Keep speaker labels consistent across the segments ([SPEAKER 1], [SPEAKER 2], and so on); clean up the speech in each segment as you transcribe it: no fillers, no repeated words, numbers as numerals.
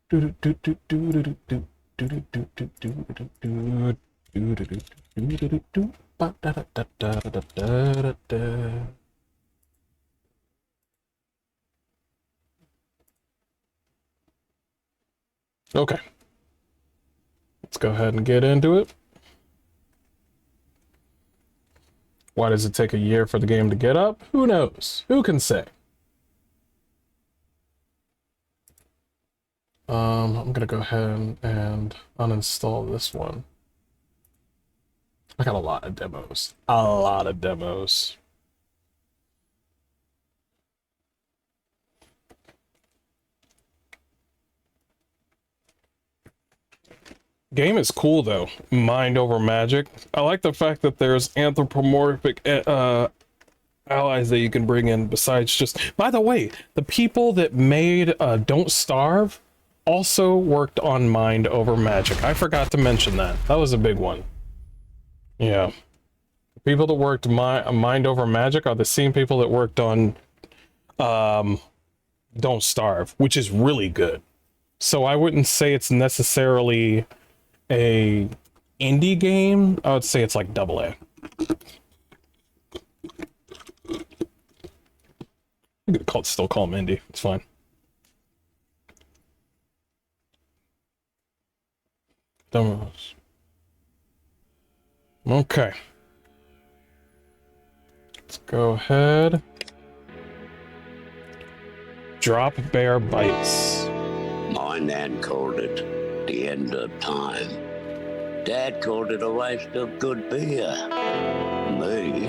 [SPEAKER 1] Okay, let's go ahead and get into it. Why does it take a year for the game to get up? Who knows? Who can say? I'm gonna go ahead and uninstall this one. I got a lot of demos. A lot of demos. Game is cool though. Mind over magic. I like the fact that there's anthropomorphic allies that you can bring in besides just... By the way, the people that made Don't Starve also worked on Mind over Magic. I forgot to mention that. That was a big one. Yeah. The people that worked Mind over Magic are the same people that worked on Don't Starve, which is really good. So I wouldn't say it's necessarily a indie game. I would say it's like AA. I'm gonna still call them indie. It's fine. Demos. Okay. Let's go ahead. Drop Bear Bites.
[SPEAKER 2] My nan called it the end of time. Dad called it a waste of good beer. Me,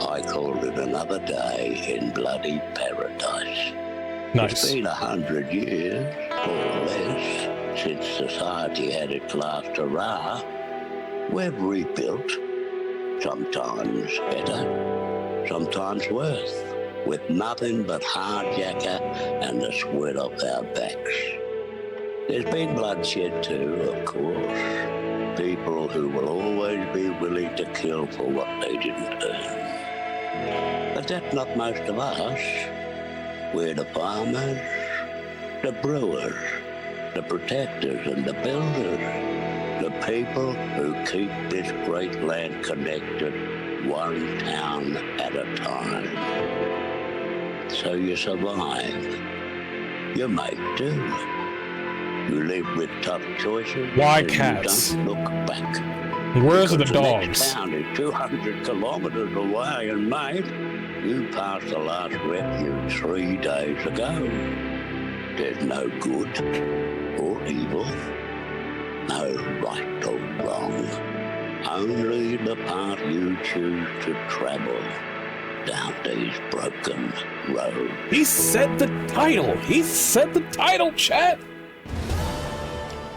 [SPEAKER 2] I called it another day in bloody paradise.
[SPEAKER 1] Nice.
[SPEAKER 2] It's been 100 years, or less, since society had its last hurrah. We've rebuilt, sometimes better, sometimes worse, with nothing but hardjacker and the sweat off our backs. There's been bloodshed too, of course. People who will always be willing to kill for what they didn't earn. But that's not most of us. We're the farmers, the brewers, the protectors and the builders, the people who keep this great land connected, one town at a time. So you survive. You make do. You live with tough choices.
[SPEAKER 1] Why cats?
[SPEAKER 2] You don't look back.
[SPEAKER 1] Where's the
[SPEAKER 2] Because
[SPEAKER 1] dogs?
[SPEAKER 2] next town is 200 kilometers away, and mate, you passed the last refuge 3 days ago. There's no good or evil, no right or wrong. Only the path you choose to travel down these broken roads.
[SPEAKER 1] He said the title. He said the title, chat.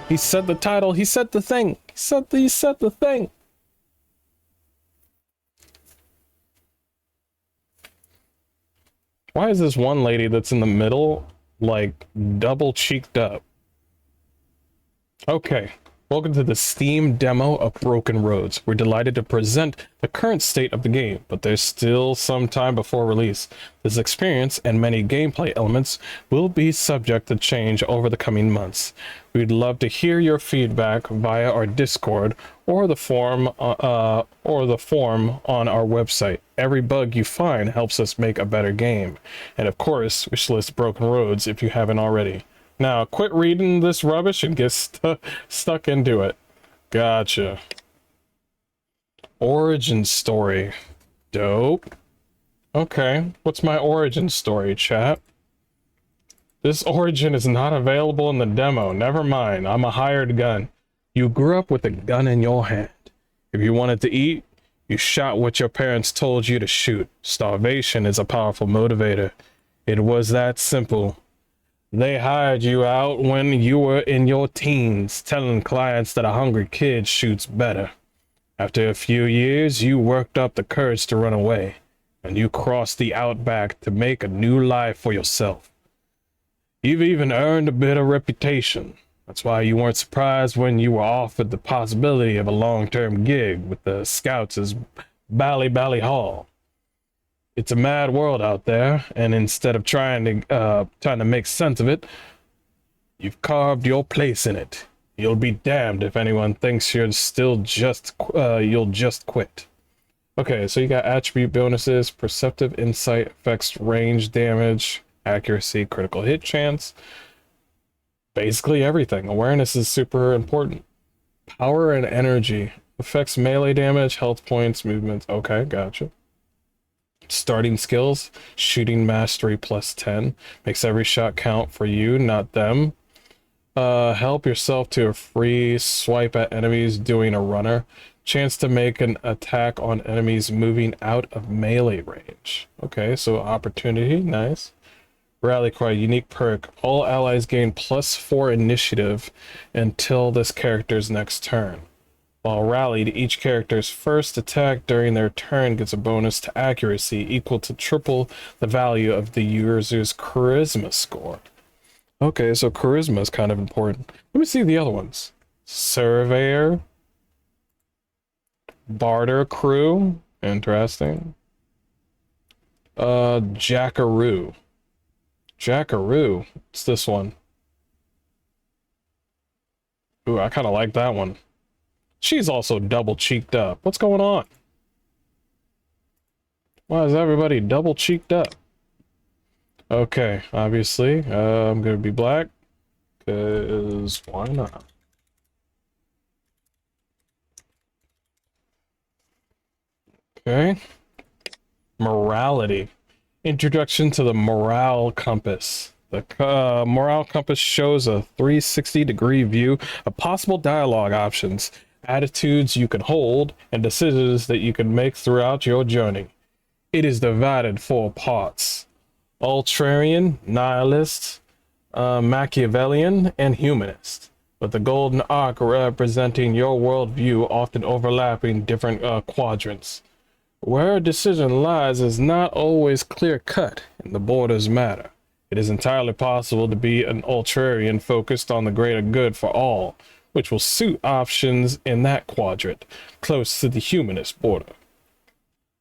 [SPEAKER 1] He said the title. He said the thing. He said the thing. Why is this one lady that's in the middle like double cheeked up? Okay. Welcome to the Steam demo of Broken Roads. We're delighted to present the current state of the game, but there's still some time before release. This experience and many gameplay elements will be subject to change over the coming months. We'd love to hear your feedback via our Discord or the form on our website. Every bug you find helps us make a better game. And of course, wishlist Broken Roads if you haven't already. Now, quit reading this rubbish and get stuck into it. Gotcha. Origin story. Dope. Okay, what's my origin story, chat? This origin is not available in the demo. Never mind, I'm a hired gun. You grew up with a gun in your hand. If you wanted to eat, you shot what your parents told you to shoot. Starvation is a powerful motivator. It was that simple. They hired you out when you were in your teens, telling clients that a hungry kid shoots better. After a few years, you worked up the courage to run away, and you crossed the outback to make a new life for yourself. You've even earned a bit of reputation. That's why you weren't surprised when you were offered the possibility of a long-term gig with the Scouts as Bally Hall. It's a mad world out there, and instead of trying to make sense of it, You've carved your place in it. You'll be damned if anyone thinks you'll just quit. Okay, so you got attribute bonuses, perceptive insight, affects range damage, accuracy, critical hit chance. Basically everything. Awareness is super important. Power and energy. Affects melee damage, health points, movements. Okay, gotcha. Starting skills. Shooting mastery +10. Makes every shot count for you, not them. Help yourself to a free swipe at enemies doing a runner. Chance to make an attack on enemies moving out of melee range. Okay, so opportunity, nice. Rally cry, unique perk. All allies gain +4 initiative until this character's next turn. While rallied, each character's first attack during their turn gets a bonus to accuracy equal to triple the value of the user's charisma score. Okay, so charisma is kind of important. Let me see the other ones. Surveyor. Barter crew. Interesting. Jackaroo. Jackaroo. What's this one? Ooh, I kind of like that one. She's also double cheeked up. What's going on? Why is everybody double cheeked up? Okay, obviously, I'm gonna be black, because why not? Okay. Morality. Introduction to the morale compass. The morale compass shows a 360-degree view of possible dialogue options, attitudes you can hold, and decisions that you can make throughout your journey. It is divided 4 parts. Ultrarian, Nihilist, Machiavellian, and Humanist, with the golden arc representing your worldview often overlapping different quadrants. Where a decision lies is not always clear-cut, and the borders matter. It is entirely possible to be an Ultrarian focused on the greater good for all, which will suit options in that quadrant, close to the Humanist border.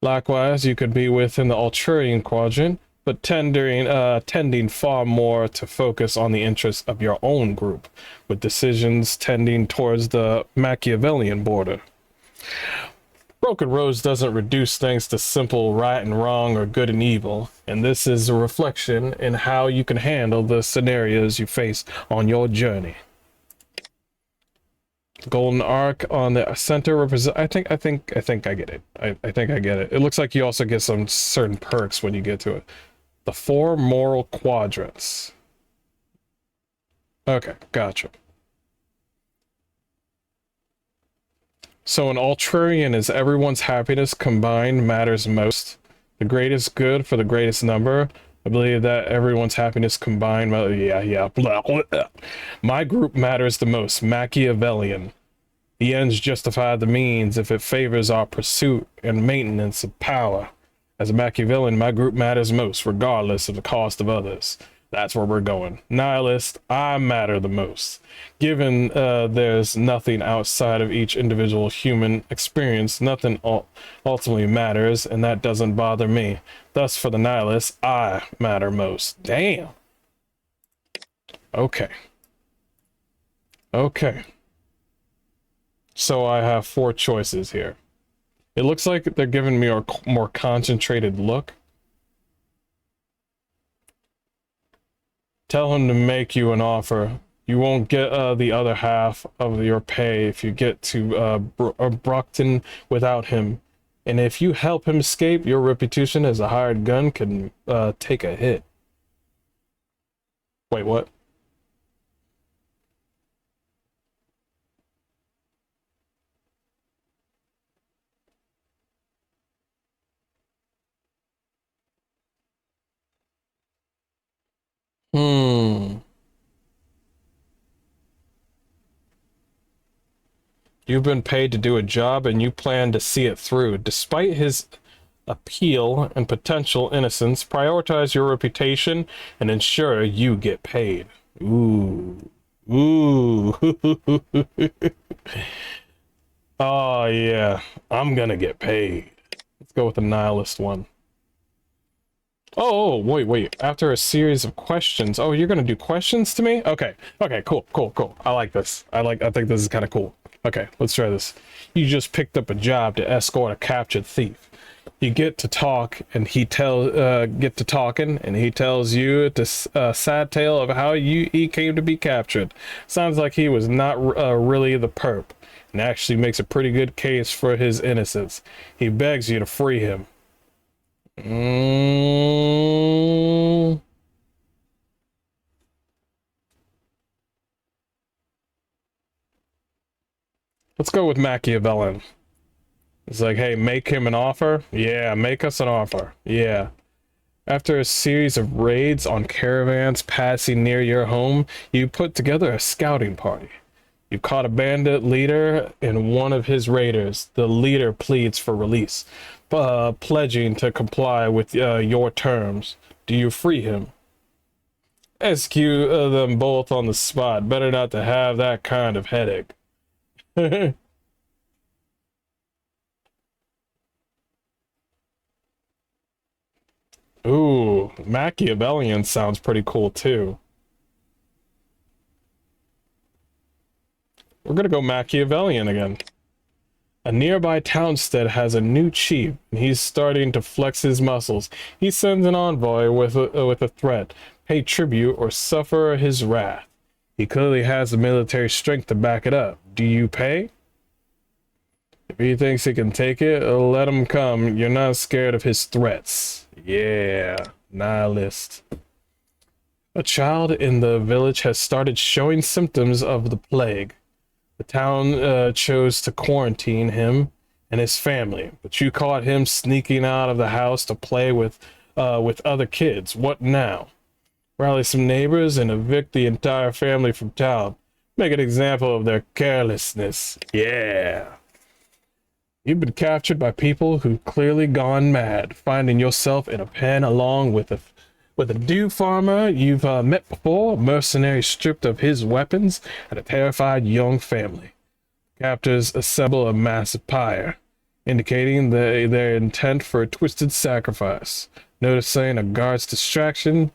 [SPEAKER 1] Likewise, you could be within the Ultrarian quadrant, but tending far more to focus on the interests of your own group, with decisions tending towards the Machiavellian border. Broken Roads doesn't reduce things to simple right and wrong or good and evil, and this is a reflection in how you can handle the scenarios you face on your journey. Golden arc on the center represent. I think I get it. I think I get it. It looks like you also get some certain perks when you get to it. The 4 moral quadrants. Okay, gotcha. So an Ultrarian is everyone's happiness combined matters most. The greatest good for the greatest number. I believe that everyone's happiness combined. Yeah. Blah, blah, blah. My group matters the most. Machiavellian. The ends justify the means if it favors our pursuit and maintenance of power. As a Machiavellian, my group matters most, regardless of the cost of others. That's where we're going. Nihilist, I matter the most. Given there's nothing outside of each individual human experience, nothing ultimately matters, and that doesn't bother me. Thus, for the Nihilist, I matter most. Damn. Okay. Okay. So I have 4 choices here. It looks like they're giving me a more concentrated look. Tell him to make you an offer. You won't get the other half of your pay if you get to Brockton without him. And if you help him escape, your reputation as a hired gun can take a hit. Wait, what? You've been paid to do a job and you plan to see it through. Despite his appeal and potential innocence, prioritize your reputation and ensure you get paid. Ooh. Ooh. Oh, yeah. I'm gonna get paid. Let's go with the Nihilist one. Oh, wait. After a series of questions. Oh, you're gonna do questions to me? Okay. Okay, cool. I like this. I think this is kind of cool. Okay, let's try this. You just picked up a job to escort a captured thief. You get to talk, and get to talking, and he tells you this sad tale of how he came to be captured. Sounds like he was not really the perp, and actually makes a pretty good case for his innocence. He begs you to free him. Let's go with Machiavellian. It's like, hey, make him an offer? Yeah, make us an offer. Yeah. After a series of raids on caravans passing near your home, you put together a scouting party. You caught a bandit leader and one of his raiders. The leader pleads for release, pledging to comply with your terms. Do you free him? Execute them both on the spot. Better not to have that kind of headache. Ooh, Machiavellian sounds pretty cool too. We're gonna go Machiavellian again. A nearby townstead has a new chief, and he's starting to flex his muscles. He sends an envoy with a threat: pay tribute or suffer his wrath. He clearly has the military strength to back it up. Do you pay? If he thinks he can take it, let him come. You're not scared of his threats. Yeah, nihilist. A child in the village has started showing symptoms of the plague. The town chose to quarantine him and his family, but you caught him sneaking out of the house to play with other kids. What now? Rally some neighbors and evict the entire family from town. Make an example of their carelessness. Yeah. You've been captured by people who've clearly gone mad, finding yourself in a pen along with a Dew farmer you've met before, a mercenary stripped of his weapons, and a terrified young family. Captors assemble a massive pyre, indicating their intent for a twisted sacrifice. Noticing a guard's distraction,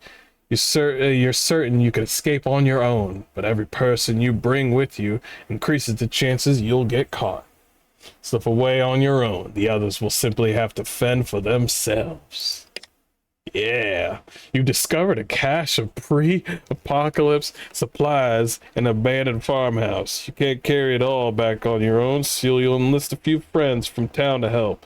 [SPEAKER 1] you're certain you can escape on your own, but every person you bring with you increases the chances you'll get caught. Slip away on your own. The others will simply have to fend for themselves. Yeah, you discovered a cache of pre-apocalypse supplies in an abandoned farmhouse. You can't carry it all back on your own, so you'll enlist a few friends from town to help.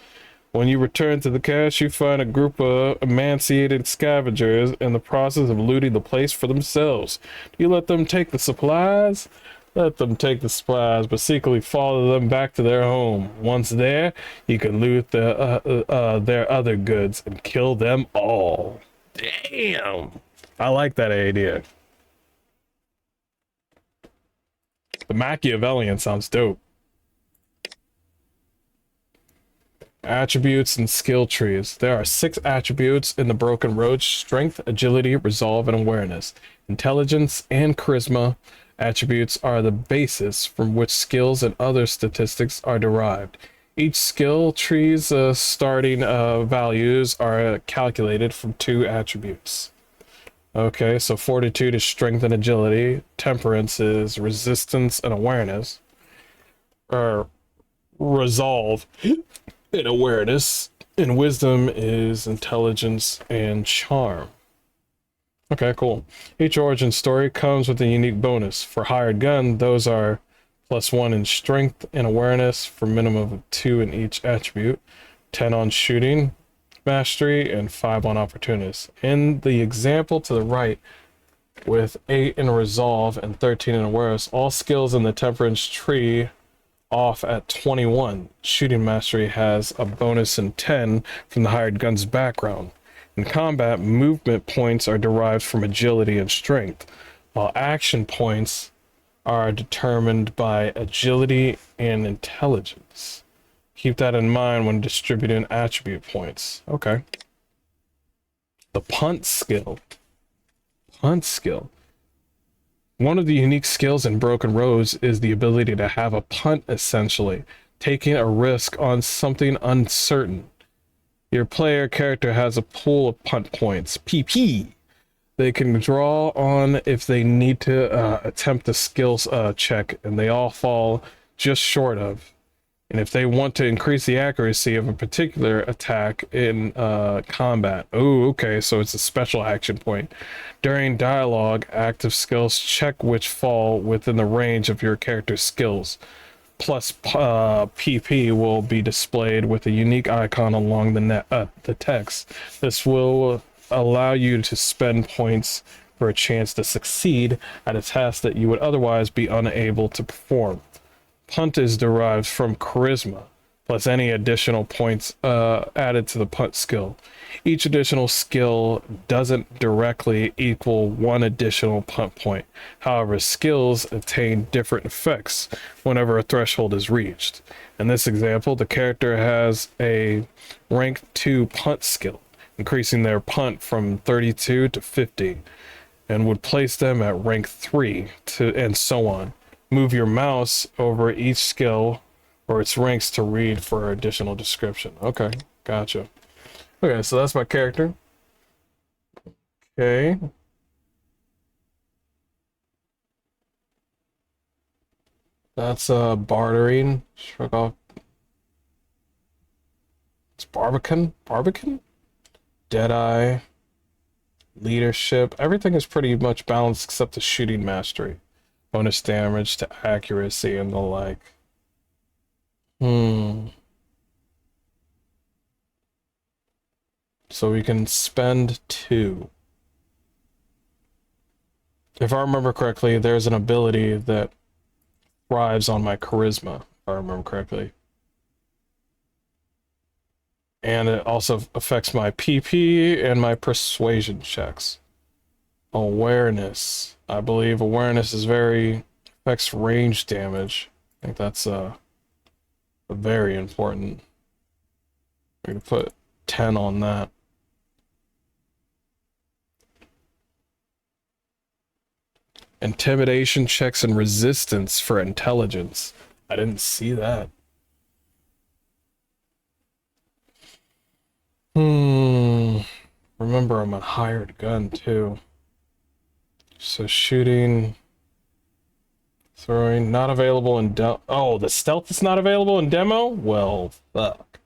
[SPEAKER 1] When you return to the cache, you find a group of emaciated scavengers in the process of looting the place for themselves. Do you let them take the supplies? Let them take the supplies, but secretly follow them back to their home. Once there, you can loot their other goods and kill them all. Damn! I like that idea. The Machiavellian sounds dope. Attributes and skill trees. There are 6 attributes in the Broken Road: strength, agility, resolve, and awareness. Intelligence and charisma attributes are the basis from which skills and other statistics are derived. Each skill tree's starting values are calculated from 2 attributes. Okay, so fortitude is strength and agility. Temperance is resistance and awareness. Or resolve and awareness. And wisdom is intelligence and charm. Okay, cool. Each origin story comes with a unique bonus. For hired gun, those are +1 in strength and awareness for minimum of 2 in each attribute, 10 on shooting mastery, and 5 on opportunist. In the example to the right, with 8 in resolve and 13 in awareness, all skills in the temperance tree off at 21. Shooting mastery has a bonus in 10 from the hired gun's background. In combat, movement points are derived from agility and strength, while action points are determined by agility and intelligence. Keep that in mind when distributing attribute points. Okay. The punt skill. Punt skill. One of the unique skills in Broken Roads is the ability to have a punt, essentially, taking a risk on something uncertain. Your player character has a pool of punt points, PP. They can draw on if they need to attempt a skills check, and they all fall just short of. And if they want to increase the accuracy of a particular attack in combat. Oh, okay, so it's a special action point. During dialogue, active skills check which fall within the range of your character's skills. Plus PP will be displayed with a unique icon along the text. This will allow you to spend points for a chance to succeed at a task that you would otherwise be unable to perform. Punt is derived from charisma, plus any additional points added to the punt skill. Each additional skill doesn't directly equal one additional punt point. However, skills attain different effects whenever a threshold is reached. In this example, the character has a rank 2 punt skill, increasing their punt from 32 to 50, and would place them at rank 3 and so on. Move your mouse over each skill or its ranks to read for additional description. Okay, gotcha. Okay, so that's my character. Okay. That's bartering. Shrug off. It's Barbican? Barbican? Deadeye. Leadership. Everything is pretty much balanced except the shooting mastery. Bonus damage to accuracy and the like. So we can spend 2. If I remember correctly, there's an ability that thrives on my charisma, if I remember correctly. And it also affects my PP and my persuasion checks. Awareness. I believe awareness is affects range damage. I think that's very important. We're gonna put 10 on that. Intimidation checks and resistance for intelligence. I didn't see that. Remember, I'm a hired gun too. So shooting, throwing, not available in oh, the stealth is not available in demo? Well, fuck.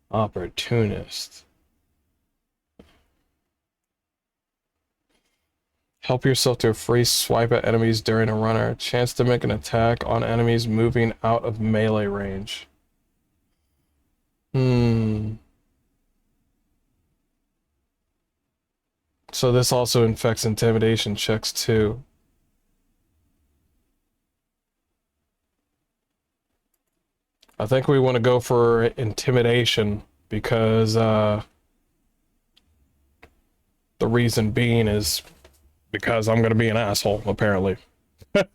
[SPEAKER 1] Opportunist. Help yourself to a free swipe at enemies during a runner. Chance to make an attack on enemies moving out of melee range. So this also infects intimidation checks too. I think we want to go for intimidation because the reason being is because I'm gonna be an asshole, apparently. Yeah,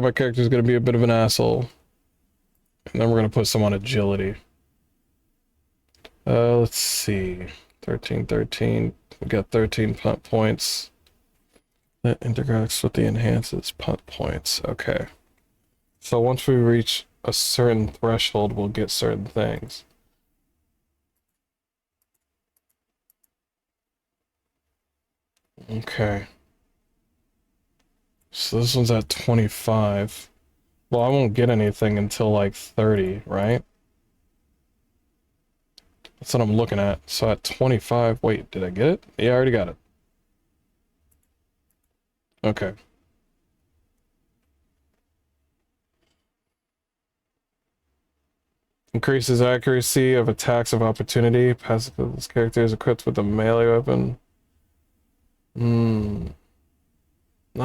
[SPEAKER 1] my character's gonna be a bit of an asshole. And then we're gonna put some on agility. Let's see. 13. We got 13 punt points. That integrates with the enhances punt points. Okay. So once we reach a certain threshold, we'll get certain things. Okay. So this one's at 25. Well, I won't get anything until like 30, right? That's what I'm looking at. So at 25, wait, did I get it? Yeah, I already got it. Okay. Increases accuracy of attacks of opportunity. Passive, this character is equipped with a melee weapon. Not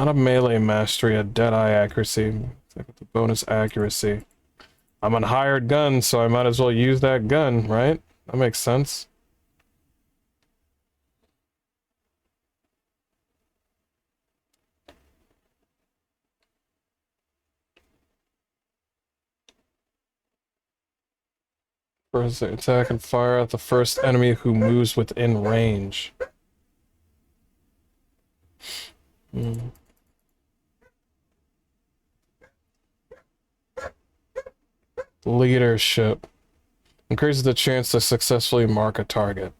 [SPEAKER 1] a melee mastery, a deadeye accuracy. With the bonus accuracy. I'm a hired gun, so I might as well use that gun, right? That makes sense. First attack and fire at the first enemy who moves within range. Leadership. Increases the chance to successfully mark a target.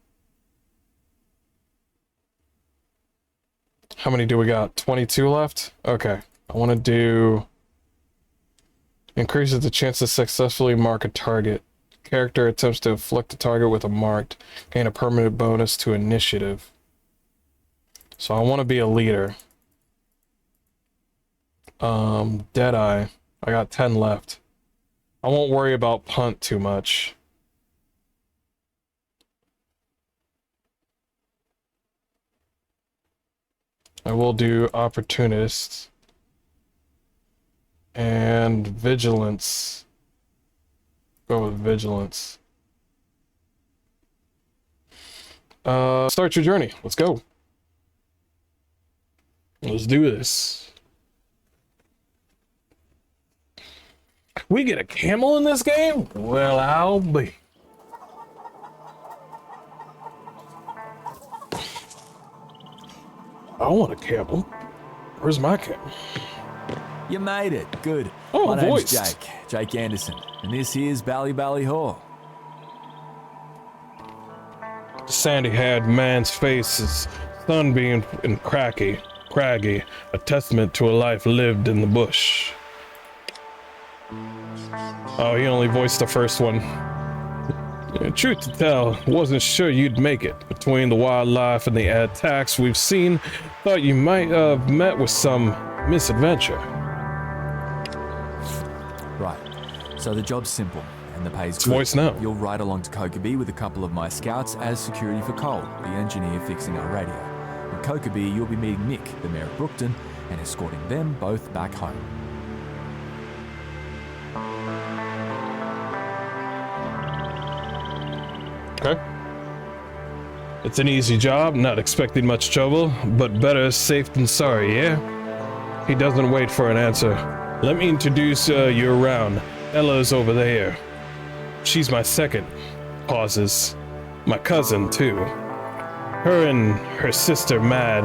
[SPEAKER 1] How many do we got? 22 left? Okay. I want to do... Increases the chance to successfully mark a target. Character attempts to afflict the target with a marked. Gain a permanent bonus to initiative. So I want to be a leader. Deadeye. I got 10 left. I won't worry about punt too much. I will do opportunist and vigilance. Go with vigilance. Start your journey. Let's go. Let's do this. We get a camel in this game? Well, I'll be. I want a camel. Where's my camel?
[SPEAKER 3] You made it. Good.
[SPEAKER 1] Oh,
[SPEAKER 3] my name's
[SPEAKER 1] voiced.
[SPEAKER 3] Jake Anderson, and this here's Bally Hall.
[SPEAKER 1] The sandy-haired man's face is sunbeamed and craggy, a testament to a life lived in the bush. Oh, he only voiced the first one. Yeah, truth to tell, wasn't sure you'd make it. Between the wildlife and the attacks we've seen, thought you might have met with some misadventure.
[SPEAKER 3] Right. So the job's simple, and the pay's
[SPEAKER 1] It's
[SPEAKER 3] good.
[SPEAKER 1] voice now.
[SPEAKER 3] You'll ride along to Kokobee with a couple of my scouts as security for Cole, the engineer fixing our radio. In Kokobee, you'll be meeting Nick, the mayor of Brookton, and escorting them both back home.
[SPEAKER 1] Okay. It's an easy job, not expecting much trouble, but better safe than sorry, yeah? He doesn't wait for an answer. Let me introduce you around. Ella's over there. She's my second. Pauses. My cousin, too. Her and her sister, Mad,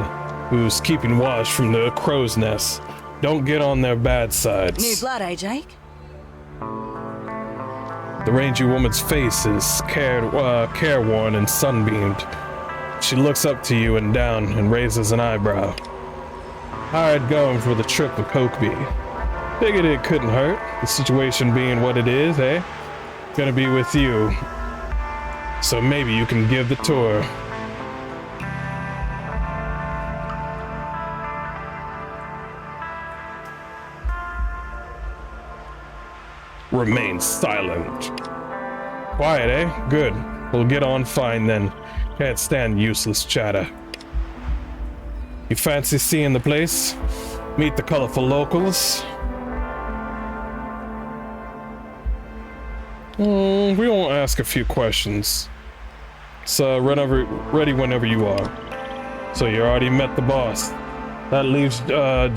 [SPEAKER 1] who's keeping watch from the crow's nest. Don't get on their bad sides.
[SPEAKER 4] New blood, eh, Jake?
[SPEAKER 1] The rangy woman's face is careworn and sunbeamed. She looks up to you and down and raises an eyebrow. Hired going for the trip to Kokobee. Figured it couldn't hurt, the situation being what it is, eh? Gonna be with you. So maybe you can give the tour. Remain silent. Quiet, eh? Good. We'll get on fine then. Can't stand useless chatter. You fancy seeing the place? Meet the colorful locals? We won't ask a few questions. So ready whenever you are. So you already met the boss. That leaves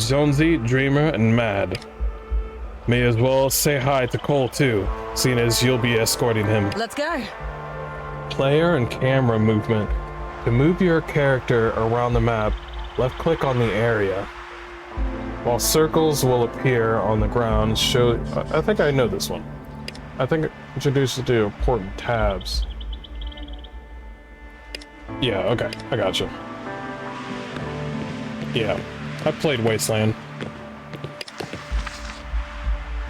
[SPEAKER 1] Jonesy, Dreamer, and Mad. May as well say hi to Cole too, seeing as you'll be escorting him.
[SPEAKER 4] Let's go.
[SPEAKER 1] Player and camera movement. To move your character around the map, left click on the area. While circles will appear on the ground, show... I think I know this one. I think it introduces to important tabs. Yeah, okay, I gotcha. Yeah, I played Wasteland.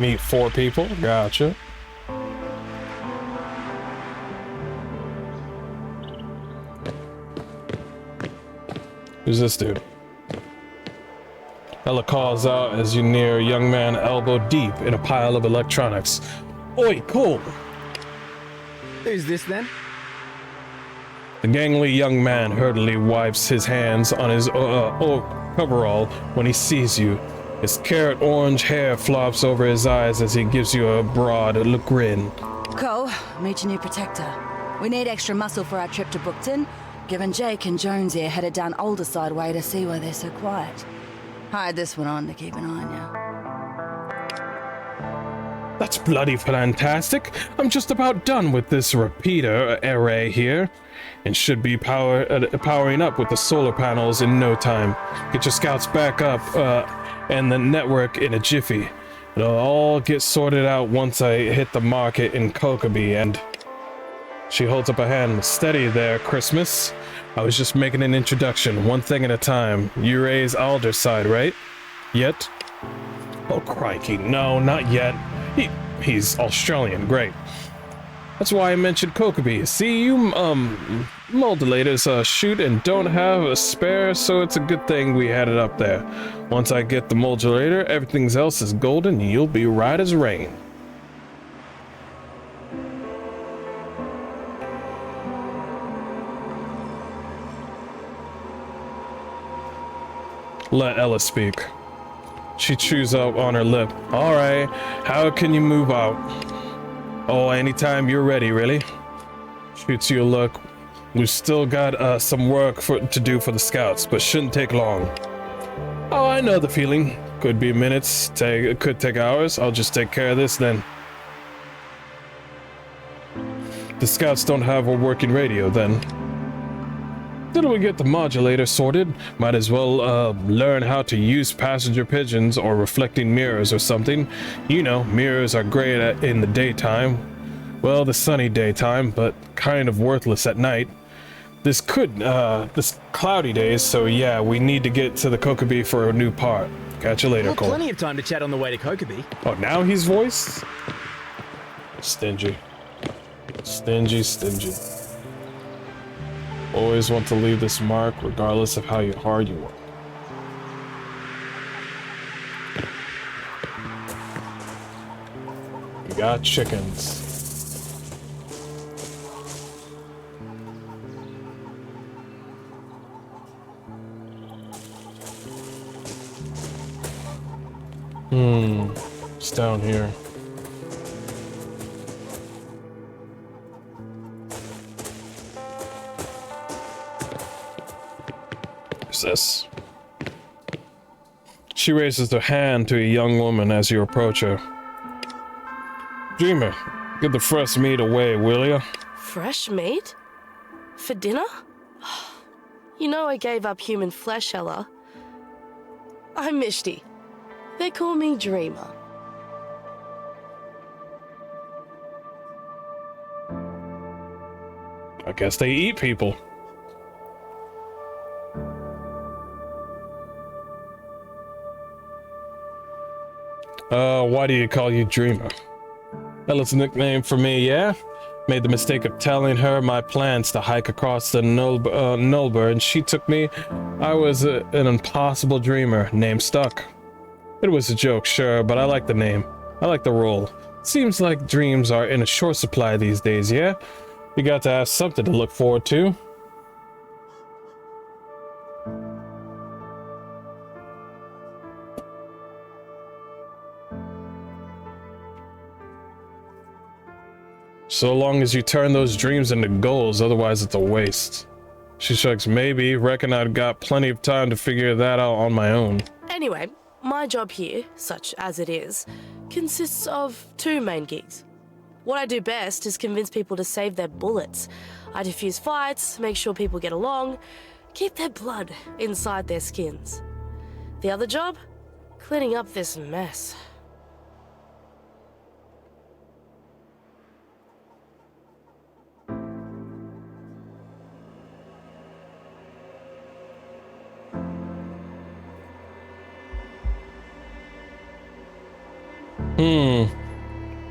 [SPEAKER 1] Meet 4 people, gotcha. Who's this dude? Ella calls out as you near a young man elbow deep in a pile of electronics. Oi, Cole!
[SPEAKER 5] Who's this then?
[SPEAKER 1] The gangly young man hurriedly wipes his hands on his coverall when he sees you. His carrot orange hair flops over his eyes as he gives you a broad grin.
[SPEAKER 4] Cole, meet your new protector. We need extra muscle for our trip to Brookton, given Jake and Jonesy are headed down Alderside way to see why they're so quiet. Hired this one on to keep an eye on you.
[SPEAKER 1] That's bloody fantastic. I'm just about done with this repeater array here, and should be powering up with the solar panels in no time. Get your scouts back up and the network in a jiffy. It'll all get sorted out once I hit the market in Kokobee, and She holds up a hand. Steady there, Christmas. I was just making an introduction, one thing at a time. You raise Alderside, right? Yet? Oh, crikey, no, not yet. He's Australian, great. That's why I mentioned Kokeby. See, you, modulators, shoot and don't have a spare, so it's a good thing we had it up there. Once I get the modulator, everything else is golden, you'll be right as rain. Let Ella speak. She chews up on her lip. Alright, how can you move out? Oh, anytime you're ready, really. Shoots you a look. We've still got some work to do for the scouts, but shouldn't take long. Oh, I know the feeling. Could be minutes, could take hours. I'll just take care of this then. The scouts don't have a working radio then. Till we get the modulator sorted, might as well learn how to use passenger pigeons or reflecting mirrors or something. You know, mirrors are great in the daytime. Well, the sunny daytime, but kind of worthless at night. This cloudy days, so yeah, we need to get to the Kokeby for a new part. Catch you later, Cole.
[SPEAKER 5] Plenty of time to chat on the way to Kokeby.
[SPEAKER 1] Oh, now he's voiced? Stingy. Stingy. Always want to leave this mark, regardless of how hard you work. We got chickens. It's down here. This. She raises her hand to a young woman as you approach her. Dreamer, get the fresh meat away, will ya?
[SPEAKER 6] Fresh meat? For dinner? You know I gave up human flesh, Ella. I'm Mishti. They call me Dreamer.
[SPEAKER 1] I guess they eat people. Why do you call you Dreamer? Ella's a nickname for me, yeah? Made the mistake of telling her my plans to hike across the Nulber, and she took me. I was an impossible dreamer, name stuck. It was a joke, sure, but I like the name. I like the role. Seems like dreams are in a short supply these days, yeah? You got to have something to look forward to. So long as you turn those dreams into goals, otherwise it's a waste. She shrugs. Maybe. Reckon I've got plenty of time to figure that out on my own.
[SPEAKER 6] Anyway, my job here, such as it is, consists of two main gigs. What I do best is convince people to save their bullets. I defuse fights, make sure people get along, keep their blood inside their skins. The other job? Cleaning up this mess.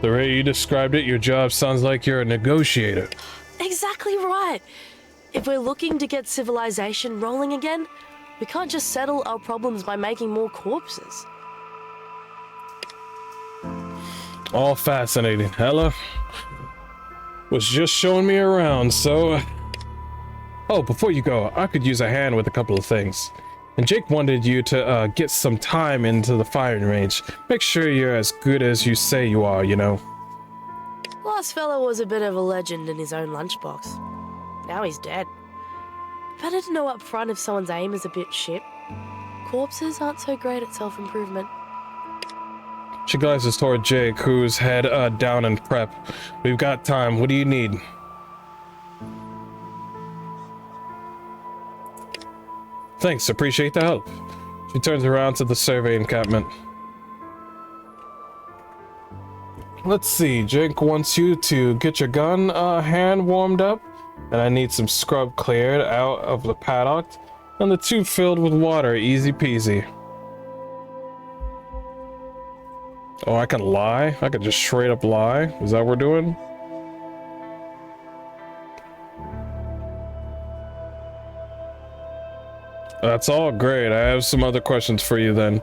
[SPEAKER 1] The way you described it, your job sounds like you're a negotiator.
[SPEAKER 6] Exactly right. If we're looking to get civilization rolling again, we can't just settle our problems by making more corpses.
[SPEAKER 1] All fascinating. Ella was just showing me around, so... Oh, before you go, I could use a hand with a couple of things. And Jake wanted you to get some time into the firing range. Make sure you're as good as you say you are, you know.
[SPEAKER 6] Last fella was a bit of a legend in his own lunchbox. Now he's dead. Better to know up front if someone's aim is a bit shit. Corpses aren't so great at self-improvement.
[SPEAKER 1] She glances toward Jake, who's head down in prep. We've got time. What do you need? Thanks, appreciate the help. She turns around to the survey encampment. Let's see. Jake wants you to get your gun hand warmed up, and I need some scrub cleared out of the paddock, and the tube filled with water. Easy peasy. Oh, I can lie? I can just straight up lie? Is that what we're doing? That's all great. I have some other questions for you then.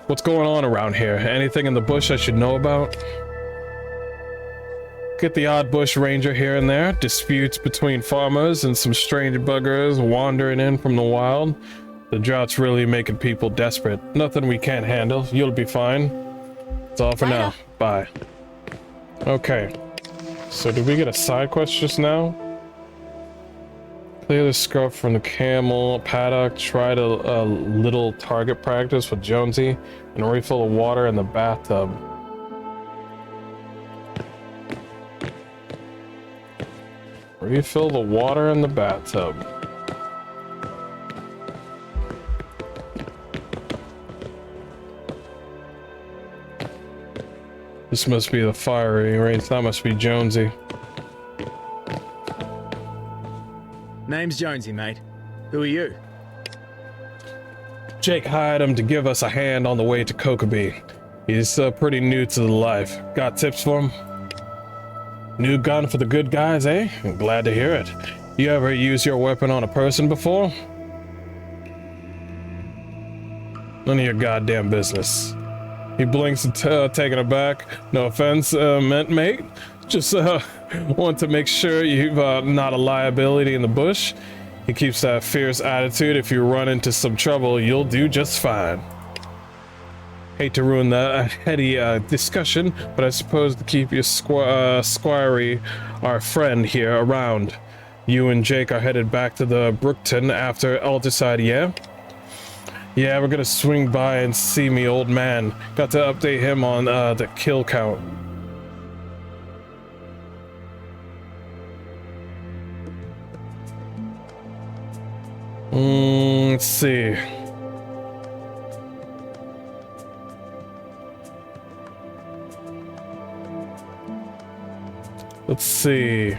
[SPEAKER 1] What's going on around here? Anything in the bush I should know about? Get the odd bush ranger here and there. Disputes between farmers and some strange buggers wandering in from the wild. The drought's really making people desperate. Nothing we can't handle. You'll be fine. That's all for now. Bye. Okay. So did we get a side quest just now? Clear the scrub from the camel paddock. Try a little target practice with Jonesy. And refill the water in the bathtub. Refill the water in the bathtub. This must be the fiery race. That must be Jonesy.
[SPEAKER 5] Name's Jonesy, mate. Who are you?
[SPEAKER 1] Jake hired him to give us a hand on the way to Kokobee. He's pretty new to the life. Got tips for him? New gun for the good guys, eh? I'm glad to hear it. You ever use your weapon on a person before? None of your goddamn business. He blinks and taken aback. No offense meant, mate. Just want to make sure you've not a liability in the bush. He keeps that fierce attitude. If you run into some trouble, you'll do just fine. Hate to ruin the heady discussion, but I suppose to keep your squirey, our friend here, around. You and Jake are headed back to the Brookton after Alderside, yeah? Yeah, we're gonna swing by and see me old man. Got to update him on the kill count. Let's see. Let's see.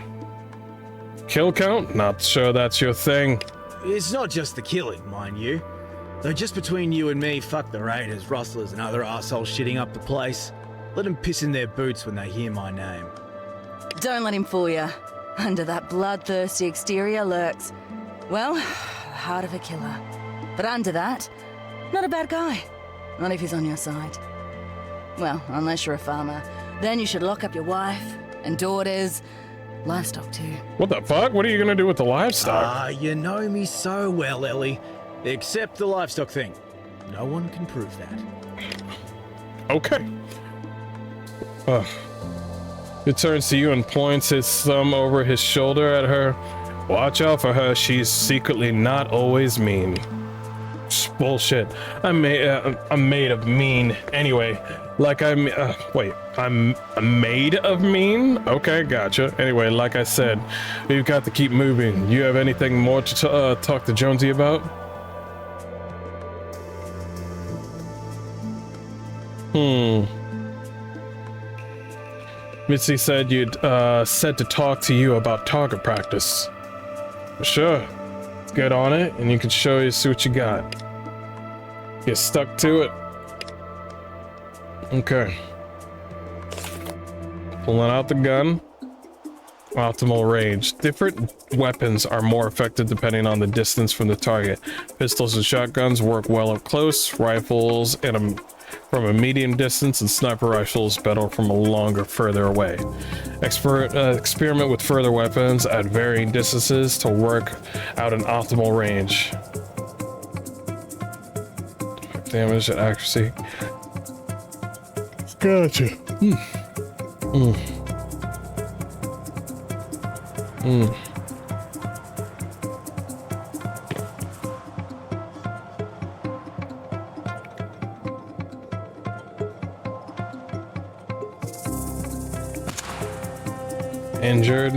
[SPEAKER 1] Kill count? Not sure that's your thing.
[SPEAKER 5] It's not just the killing, mind you. Though just between you and me, fuck the raiders, rustlers, and other assholes shitting up the place. Let them piss in their boots when they hear my name.
[SPEAKER 4] Don't let him fool you. Under that bloodthirsty exterior lurks, well, the heart of a killer. But under that, not a bad guy. Not if he's on your side. Well, unless you're a farmer. Then you should lock up your wife and daughters. Livestock too.
[SPEAKER 1] What the fuck? What are you gonna do with the livestock?
[SPEAKER 5] You know me so well, Ellie. Except the livestock thing. No one can prove that.
[SPEAKER 1] Okay. He turns to you and points his thumb over his shoulder at her. Watch out for her. She's secretly not always mean. Bullshit. I'm made of mean. Anyway, like I'm made of mean? Okay, gotcha. Anyway, like I said, we've got to keep moving. You have anything more to talk to Jonesy about? Mitzi said you'd said to talk to you about target practice. Sure. Let's get on it, and you can show you see what you got. Get stuck to it. Okay. Pulling out the gun. Optimal range. Different weapons are more effective depending on the distance from the target. Pistols and shotguns work well up close. Rifles from a medium distance, and sniper rifles better from a longer, further away. Experiment with further weapons at varying distances to work out an optimal range. Damage and accuracy. Gotcha. Injured.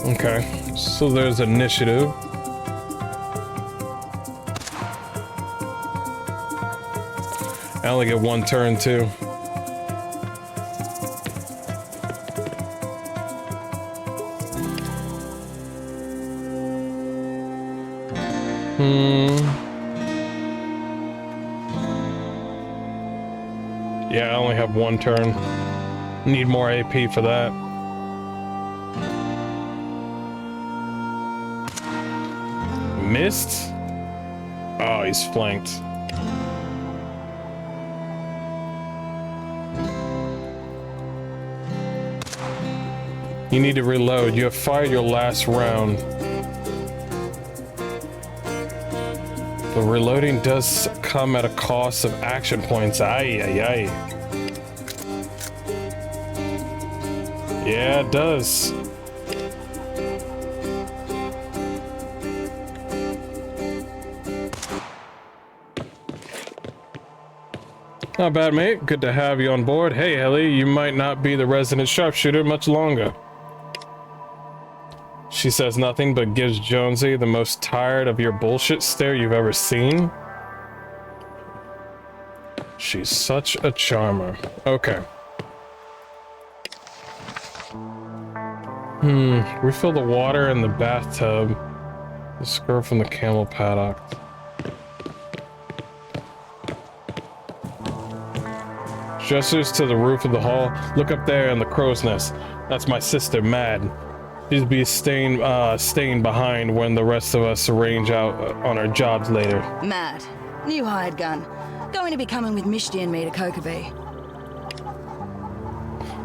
[SPEAKER 1] Okay, so there's initiative. I only get one turn too. Yeah, I only have one turn. Need more AP for that. Missed? Oh, he's flanked. You need to reload. You have fired your last round. The reloading does come at a cost of action points. Aye, aye, aye. Yeah, it does. Not bad, mate. Good to have you on board. Hey, Ellie, you might not be the resident sharpshooter much longer. She says nothing but gives Jonesy the most tired of your bullshit stare you've ever seen. She's such a charmer. Okay. Refill the water in the bathtub. This girl from the camel paddock. Gestures to the roof of the hall. Look up there in the crow's nest. That's my sister, Mad. She'll be staying behind when the rest of us arrange out on our jobs later.
[SPEAKER 4] Mad. New hired gun. Going to be coming with Mishti and me to Kokobee.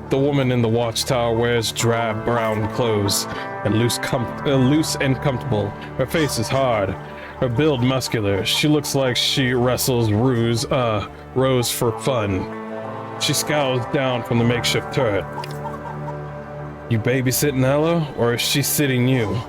[SPEAKER 1] The woman in the watchtower wears drab brown clothes and loose and comfortable. Her face is hard. Her build muscular. She looks like she wrestles Rose for fun. She scowls down from the makeshift turret. You babysitting Ella, or is she sitting you?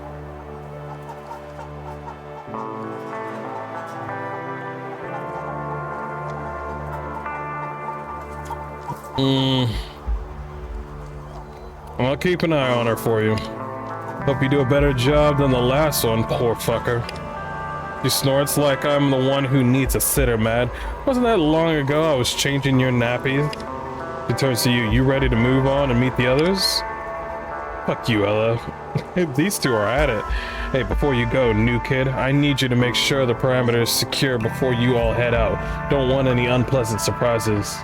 [SPEAKER 1] I'll keep an eye on her for you. Hope you do a better job than the last one, poor fucker. She snorts like I'm the one who needs a sitter, Mad. Wasn't that long ago I was changing your nappies? She turns to you. You ready to move on and meet the others? Fuck you, Ella. These two are at it. Hey, before you go, new kid, I need you to make sure the perimeter is secure before you all head out. Don't want any unpleasant surprises.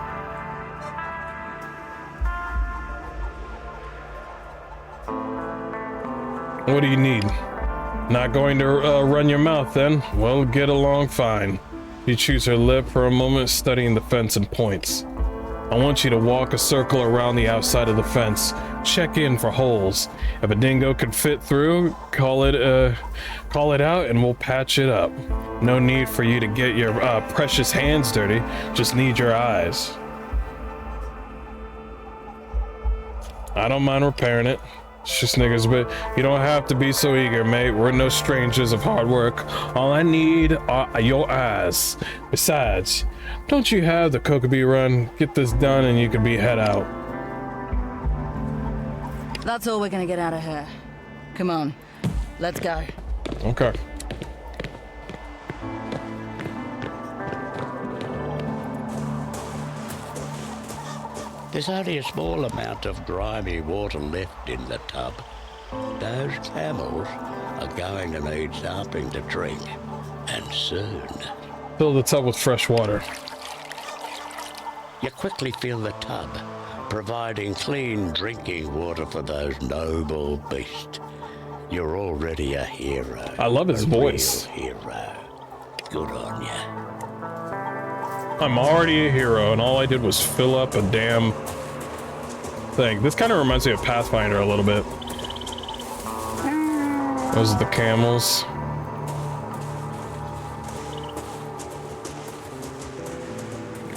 [SPEAKER 1] What do you need? Not going to run your mouth then? Well, get along fine. You chews her lip for a moment, studying the fence and points. I want you to walk a circle around the outside of the fence. Check in for holes. If a dingo can fit through, call it out and we'll patch it up. No need for you to get your precious hands dirty. Just need your eyes. I don't mind repairing it. It's just niggas, but you don't have to be so eager, mate. We're no strangers of hard work. All I need are your eyes. Besides, don't you have the Kokobee run? Get this done and you can be head out.
[SPEAKER 4] That's all we're gonna get out of her. Come on, let's go.
[SPEAKER 1] Okay.
[SPEAKER 2] There's only a small amount of grimy water left in the tub. Those camels are going to need something to drink, and soon.
[SPEAKER 1] Fill the tub with fresh water.
[SPEAKER 2] You quickly fill the tub, providing clean drinking water for those noble beasts. You're already a hero.
[SPEAKER 1] I love his voice.
[SPEAKER 2] Real hero. Good on ya.
[SPEAKER 1] I'm already a hero, and all I did was fill up a damn thing. This kind of reminds me of Pathfinder a little bit. Those are the camels.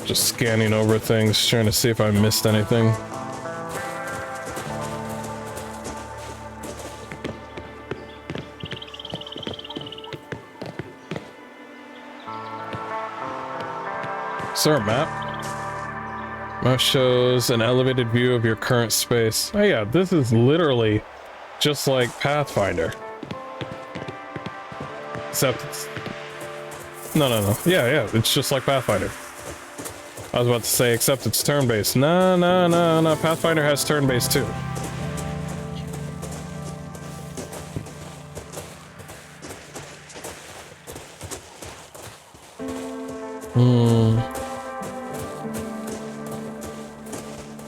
[SPEAKER 1] Just scanning over things, trying to see if I missed anything. Sir, map. Map shows an elevated view of your current space. Oh yeah, this is literally just like Pathfinder. Except it's... No. Yeah, it's just like Pathfinder. I was about to say, except it's turn-based. No. Pathfinder has turn-based too.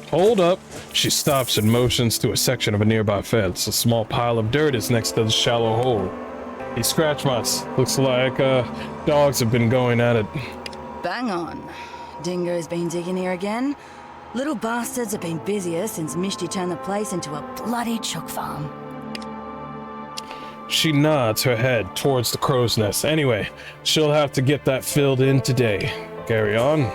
[SPEAKER 1] Hold up. She stops and motions to a section of a nearby fence. A small pile of dirt is next to the shallow hole. These scratch marks. Looks like dogs have been going at it.
[SPEAKER 4] Bang on. Dingo's been digging here again. Little bastards have been busier since Mishti turned the place into a bloody chook farm.
[SPEAKER 1] She nods her head towards the crow's nest. Anyway, she'll have to get that filled in today. Carry on.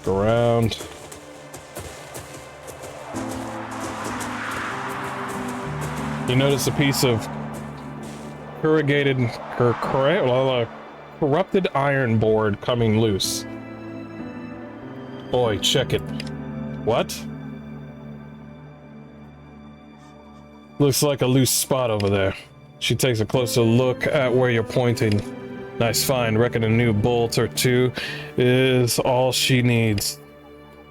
[SPEAKER 1] Look around. You notice a piece of corrugated, corrupted iron board coming loose. Boy, check it. What? Looks like a loose spot over there. She takes a closer look at where you're pointing. Nice find. Reckon a new bolt or two is all she needs.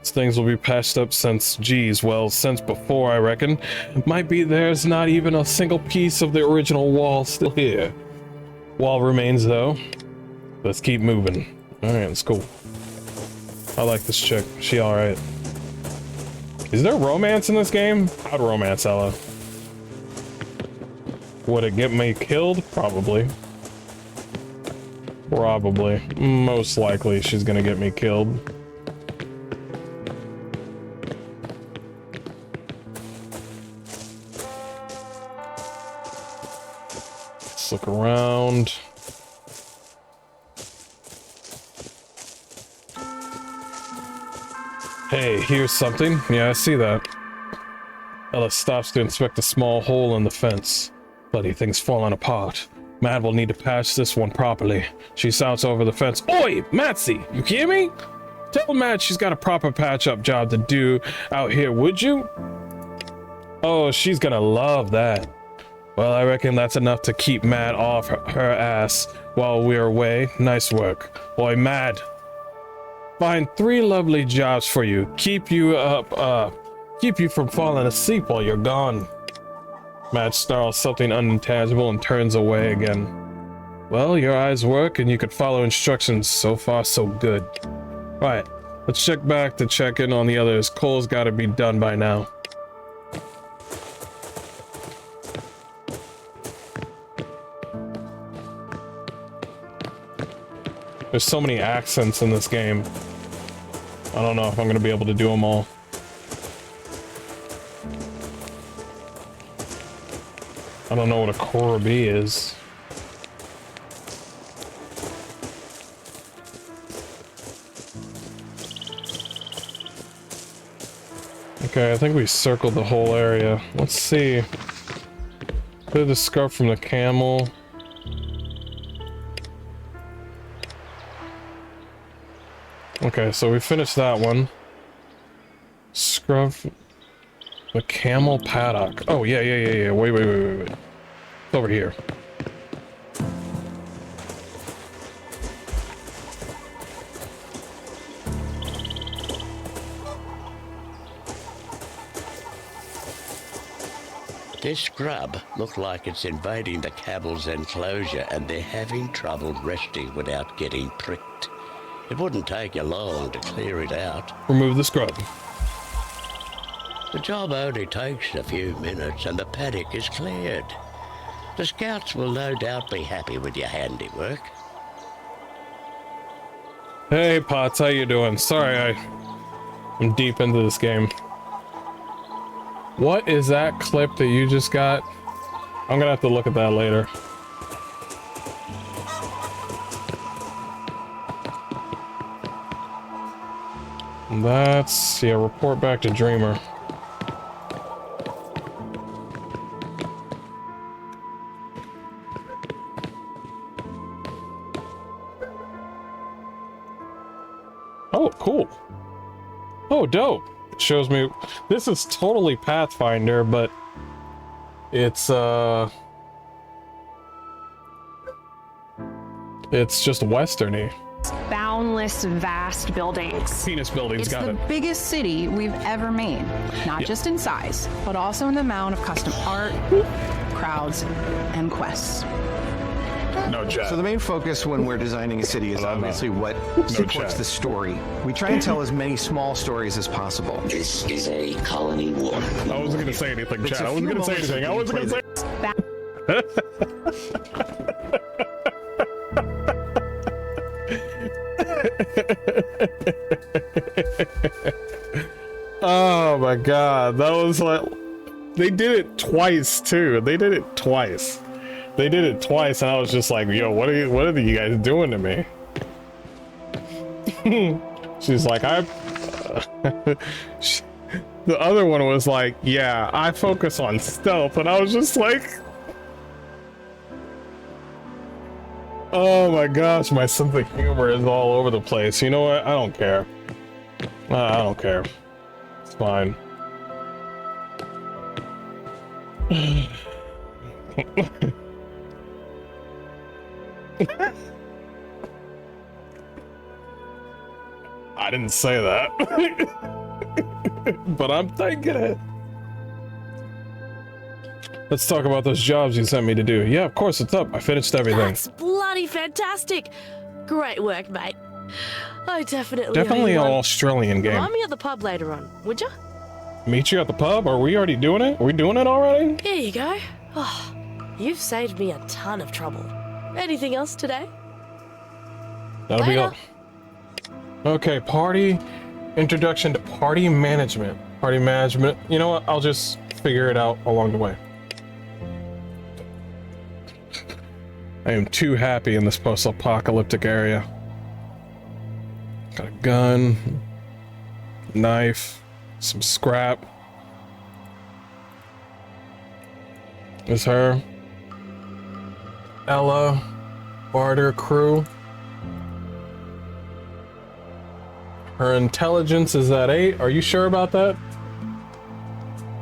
[SPEAKER 1] These things will be patched up since, geez, well, since before, I reckon. Might be there's not even a single piece of the original wall still here. Wall remains, though. Let's keep moving. Alright, that's cool. I like this chick. She alright. Is there romance in this game? I'd romance Ella. Would it get me killed? Probably. Probably. Most likely she's gonna get me killed. Let's look around. Hey, here's something. Yeah, I see that. Ella stops to inspect a small hole in the fence. Bloody thing's falling apart. Mad will need to patch this one properly. She shouts over the fence. Oi, Matsy, you hear me? Tell Mad she's got a proper patch-up job to do out here, would you? Oh, she's gonna love that. Well, I reckon that's enough to keep Mad off her ass while we're away. Nice work. Oi, Mad. Find 3 lovely jobs for you. Keep you from falling asleep while you're gone. Matt snarls something unintelligible and turns away again. Well, your eyes work and you could follow instructions. So far, so good. Right, let's check back to check in on the others. Cole's gotta be done by now. There's so many accents in this game. I don't know if I'm gonna be able to do them all. I don't know what a Korabi is. Okay, I think we circled the whole area. Let's see. Clear the scrub from the camel. Okay, so we finished that one. Scrub the camel paddock. Oh, yeah. Wait. It's over here.
[SPEAKER 2] This scrub looked like it's invading the camel's enclosure and they're having trouble resting without getting pricked. It wouldn't take you long to clear it out.
[SPEAKER 1] Remove the scrub.
[SPEAKER 2] The job only takes a few minutes and the paddock is cleared. The scouts will no doubt be happy with your handiwork.
[SPEAKER 1] Hey, Potts, how you doing? Sorry, I'm deep into this game. What is that clip that you just got? I'm gonna have to look at that later. That's, yeah, report back to Dreamer. Oh, cool. Oh, dope. It shows me. This is totally Pathfinder, but it's just westerny.
[SPEAKER 7] Boundless, vast buildings.
[SPEAKER 1] Penis buildings,
[SPEAKER 7] It's
[SPEAKER 1] got
[SPEAKER 7] the
[SPEAKER 1] it.
[SPEAKER 7] biggest city we've ever made, not just in size, but also in the amount of custom art, crowds, and quests.
[SPEAKER 1] No chat.
[SPEAKER 8] So the main focus when we're designing a city is obviously what supports
[SPEAKER 1] chat.
[SPEAKER 8] the story. We try and tell as many small stories as possible.
[SPEAKER 2] This is a colony war.
[SPEAKER 1] I wasn't gonna say anything,
[SPEAKER 8] It's
[SPEAKER 1] chat.
[SPEAKER 8] a
[SPEAKER 1] I wasn't
[SPEAKER 8] few
[SPEAKER 1] gonna say
[SPEAKER 8] moments of
[SPEAKER 1] anything. I wasn't gonna say. Oh my god, that was like, they did it twice too. They did it twice. They did it twice, and I was just like, yo, what are you guys doing to me? She's like, the other one was like, yeah, I focus on stealth, and I was just like, oh my gosh, my sense of humor is all over the place. You know what? I don't care. I don't care. It's fine. I didn't say that. But I'm thinking it. Let's talk about those jobs you sent me to do. Yeah, of course, it's up. I finished everything.
[SPEAKER 6] That's bloody fantastic. Great work, mate. I definitely
[SPEAKER 1] Definitely
[SPEAKER 6] owe
[SPEAKER 1] an
[SPEAKER 6] you one.
[SPEAKER 1] Australian game.
[SPEAKER 6] Remind me at the pub later on, would ya?
[SPEAKER 1] Meet you at the pub? Are we already doing it? Are we doing it already?
[SPEAKER 6] Here you go. Oh, you've saved me a ton of trouble. Anything else today?
[SPEAKER 1] That'll be all.
[SPEAKER 6] Later.
[SPEAKER 1] Okay, party. Introduction to party management. Party management. You know what? I'll just figure it out along the way. I am too happy in this post-apocalyptic area. Got a gun, knife, some scrap. Is her. Ella, barter crew. Her intelligence is at 8. Are you sure about that?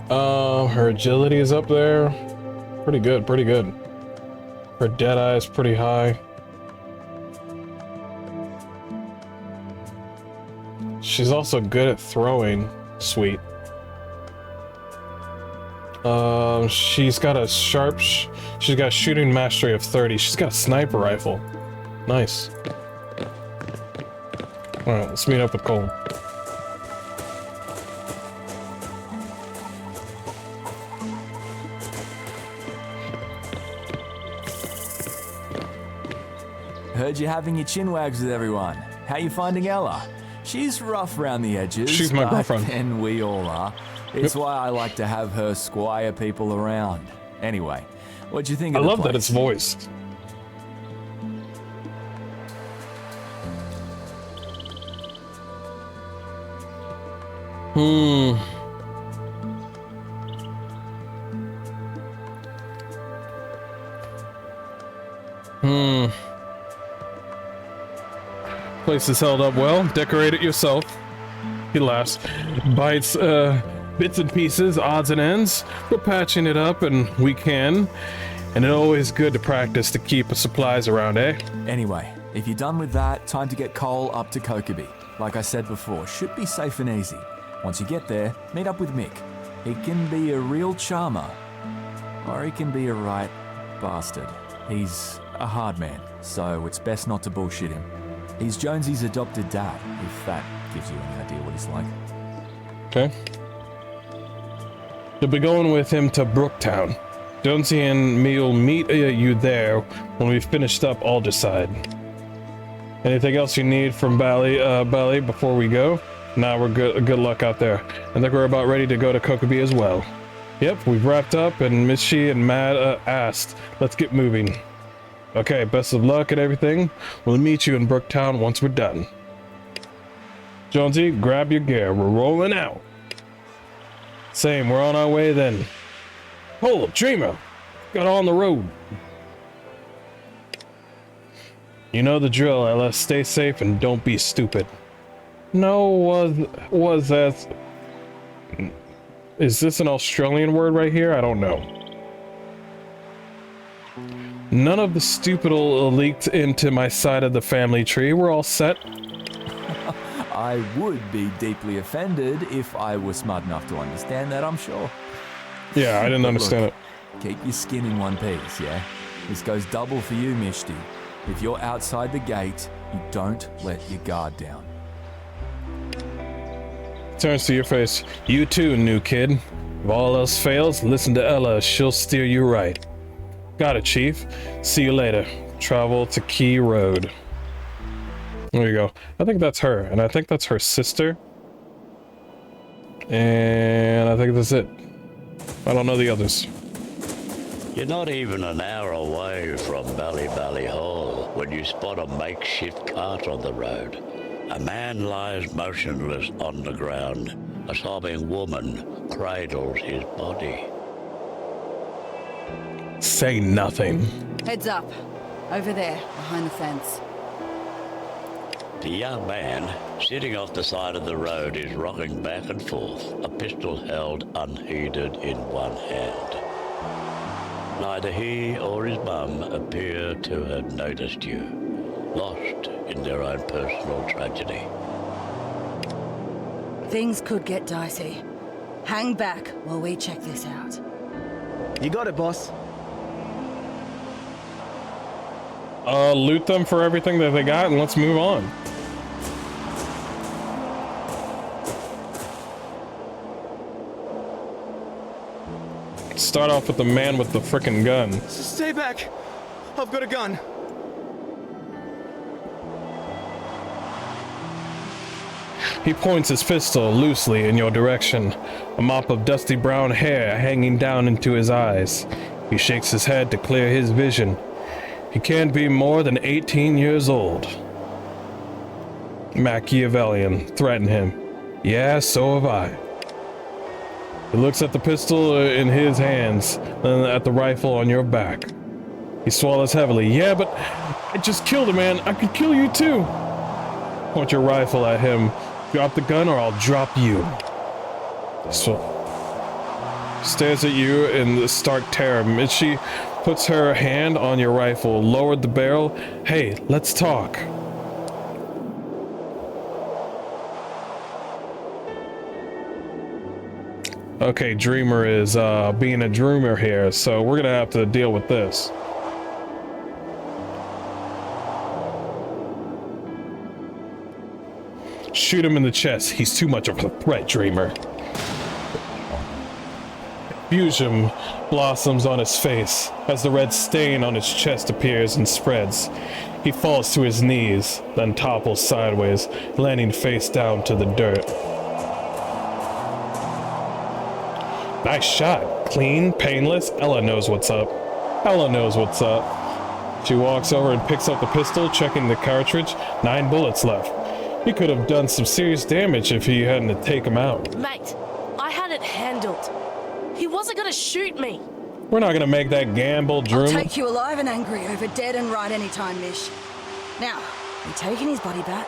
[SPEAKER 1] Her agility is up there. Pretty good, pretty good. Her deadeye is pretty high. She's also good at throwing. Sweet. She's got a she's got a shooting mastery of 30. She's got a sniper rifle. Nice. Alright, let's meet up with Cole.
[SPEAKER 3] Heard you having your chin wags with everyone. How you finding Ella? She's rough around the edges.
[SPEAKER 1] She's my
[SPEAKER 3] but
[SPEAKER 1] girlfriend.
[SPEAKER 3] then we all are. It's why I like to have her squire people around. Anyway, what'd you think
[SPEAKER 1] I
[SPEAKER 3] of the
[SPEAKER 1] love that
[SPEAKER 3] place?
[SPEAKER 1] it's voiced. Place is held up well. Decorate it yourself. He laughs. Bites, bits and pieces, odds and ends. We're patching it up and we can. And it's always good to practice to keep the supplies around, eh?
[SPEAKER 3] Anyway, if you're done with that, time to get Cole up to Kokobi. Like I said before, should be safe and easy. Once you get there, meet up with Mick. He can be a real charmer, or he can be a right bastard. He's a hard man, so it's best not to bullshit him. He's Jonesy's adopted dad, if that gives you any idea what he's like.
[SPEAKER 1] Okay. You'll be going with him to Brooktown. Jonesy and me'll meet you there when we've finished up Aldercide. Anything else you need from Bally before we go? Nah, we're good. Good luck out there. I think we're about ready to go to Kokobi as well. Yep, we've wrapped up, and Mishy and Matt asked. Let's get moving. Okay, best of luck and everything. We'll meet you in Brooktown once we're done. Jonesy, grab your gear. We're rolling out. Same, we're on our way then. Oh, Dreamer, got on the road. You know the drill, Ella. Stay safe and don't be stupid. No, was as Is this an Australian word right here? I don't know. None of the stupid leaked into my side of the family tree. We're all set.
[SPEAKER 3] I would be deeply offended if I were smart enough to understand that, I'm sure.
[SPEAKER 1] Yeah, I didn't understand it.
[SPEAKER 3] Keep your skin in one piece, yeah? This goes double for you, Mishti. If you're outside the gate, you don't let your guard down.
[SPEAKER 1] Turns to your face. You too, new kid. If all else fails, listen to Ella. She'll steer you right. Got it, Chief. See you later. Travel to Key Road. There you go. I think that's her, and I think that's her sister. And I think that's it. I don't know the others.
[SPEAKER 2] You're not even an hour away from Bally Hall when you spot a makeshift cart on the road. A man lies motionless on the ground. A sobbing woman cradles his body.
[SPEAKER 1] Say nothing.
[SPEAKER 4] Heads up. Over there, behind the fence.
[SPEAKER 2] The young man, sitting off the side of the road, is rocking back and forth, a pistol held unheeded in one hand. Neither he or his mum appear to have noticed you, lost in their own personal tragedy.
[SPEAKER 4] Things could get dicey. Hang back while we check this out.
[SPEAKER 5] You got it, boss.
[SPEAKER 1] Loot them for everything that they got and let's move on. Start off with the man with the frickin' gun.
[SPEAKER 8] Stay back. I've got a gun.
[SPEAKER 1] He points his pistol loosely in your direction, a mop of dusty brown hair hanging down into his eyes. He shakes his head to clear his vision. He can't be more than 18 years old. Machiavellian, threaten him. Yeah, so have I. He looks at the pistol in his hands, then at the rifle on your back. He swallows heavily. Yeah, but I just killed a man. I could kill you too. Point your rifle at him. Drop the gun or I'll drop you. So stares at you in the stark terror. Mitchie puts her hand on your rifle, lowered the barrel. Hey, let's talk. Okay, Dreamer is being a dreamer here, so we're gonna have to deal with this. Shoot him in the chest. He's too much of a threat, Dreamer. Confusion blossoms on his face as the red stain on his chest appears and spreads. He falls to his knees, then topples sideways, landing face down to the dirt. Nice shot. Clean, painless. Ella knows what's up. Ella knows what's up. She walks over and picks up the pistol, checking the cartridge. 9 bullets left. He could have done some serious damage if he hadn't to take him out.
[SPEAKER 6] Mate, I had it handled. He wasn't gonna shoot me.
[SPEAKER 1] We're not gonna make that gamble, Drew.
[SPEAKER 4] I'll take you alive and angry over dead and right anytime, Mish. Now, are you taking his body back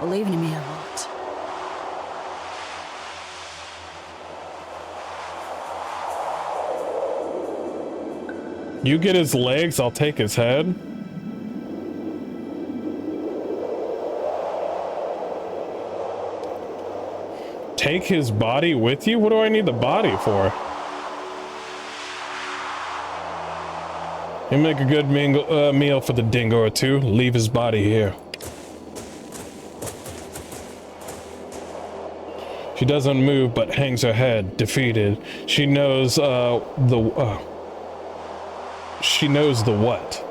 [SPEAKER 4] or leaving him here rot?
[SPEAKER 1] You get his legs, I'll take his head. Take his body with you? What do I need the body for? You make a good meal for the dingo or two. Leave his body here. She doesn't move but hangs her head, defeated. She knows she knows the what.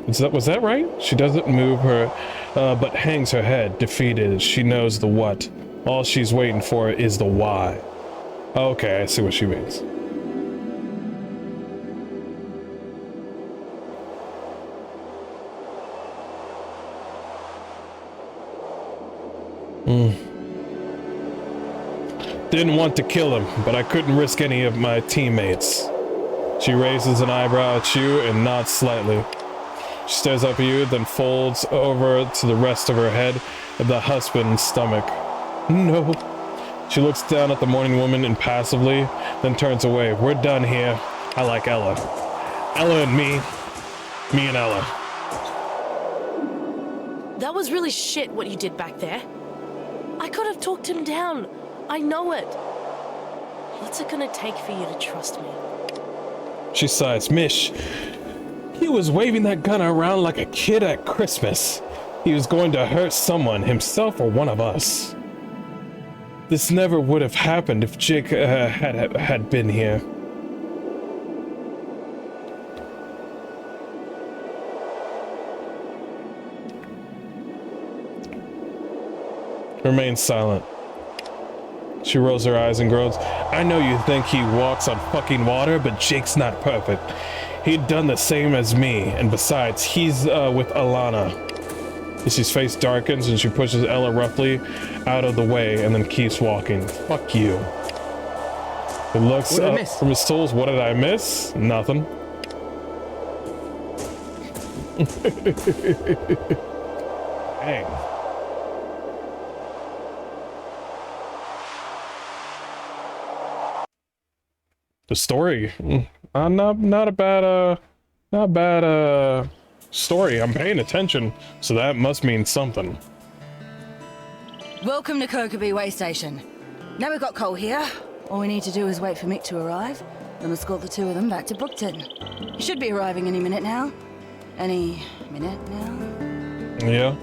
[SPEAKER 1] Was that right? She doesn't move her, but hangs her head, defeated. She knows the what. All she's waiting for is the why. Okay, I see what she means. Didn't want to kill him, but I couldn't risk any of my teammates. She raises an eyebrow at you and nods slightly. She stares up at you, then folds over to the rest of her head at the husband's stomach. No, She looks down at the morning woman impassively, then turns away. We're done here. I like Ella. Ella and me. Me and Ella.
[SPEAKER 6] That was really shit what you did back there. I could have talked him down. I know it. What's it gonna take for you to trust me?
[SPEAKER 1] She sighs. Mish, he was waving that gun around like a kid at Christmas. He was going to hurt someone, himself or one of us. This never would have happened if Jake had been here. Remains silent. She rolls her eyes and groans. I know you think he walks on fucking water, but Jake's not perfect. He'd done the same as me, and besides, he's with Alana. His face darkens and she pushes Ella roughly out of the way and then keeps walking. Fuck you. It looks up from his tools. What did I miss? Nothing. Dang. The story, not a bad story. I'm paying attention, so that must mean something.
[SPEAKER 4] Welcome to Kokeby Way Station. Now we've got Cole here. All we need to do is wait for Mick to arrive, then escort the two of them back to Brookton. He should be arriving any minute now. Any minute now?
[SPEAKER 1] Yeah.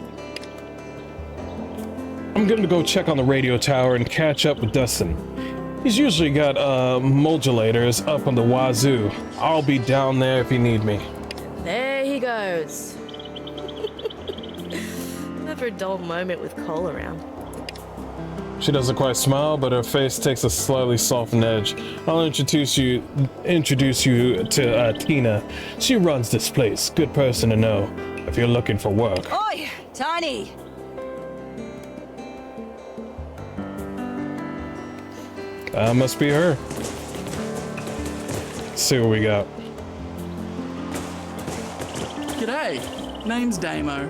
[SPEAKER 1] I'm gonna go check on the radio tower and catch up with Dustin. He's usually got modulators up on the wazoo. I'll be down there if you need me.
[SPEAKER 6] There he goes. Never a dull moment with Cole around.
[SPEAKER 1] She doesn't quite smile, but her face takes a slightly softened edge. I'll introduce you to Tina. She runs this place. Good person to know if you're looking for work.
[SPEAKER 4] Oi, Tiny!
[SPEAKER 1] That must be her. Let's see what we got.
[SPEAKER 9] G'day, name's Damo.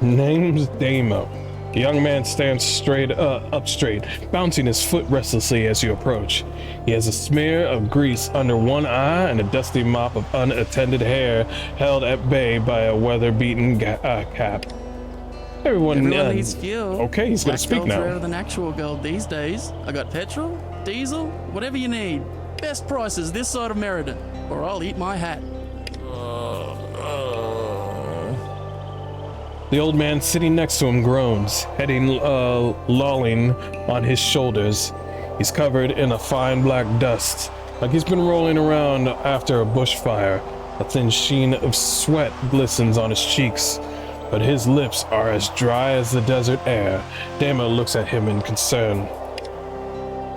[SPEAKER 1] Name's Damo. The young man stands up straight, bouncing his foot restlessly as you approach. He has a smear of grease under one eye and a dusty mop of unattended hair held at bay by a weather-beaten cap. Everyone
[SPEAKER 9] needs fuel.
[SPEAKER 1] Okay, he's gonna speak now.
[SPEAKER 9] Rarer than actual gold these days. I got petrol, diesel, whatever you need. Best prices this side of Meriden, or I'll eat my hat.
[SPEAKER 1] The old man sitting next to him groans, head lolling on his shoulders. He's covered in a fine black dust, like he's been rolling around after a bushfire. A thin sheen of sweat glistens on his cheeks, but his lips are as dry as the desert air. Damo looks at him in concern.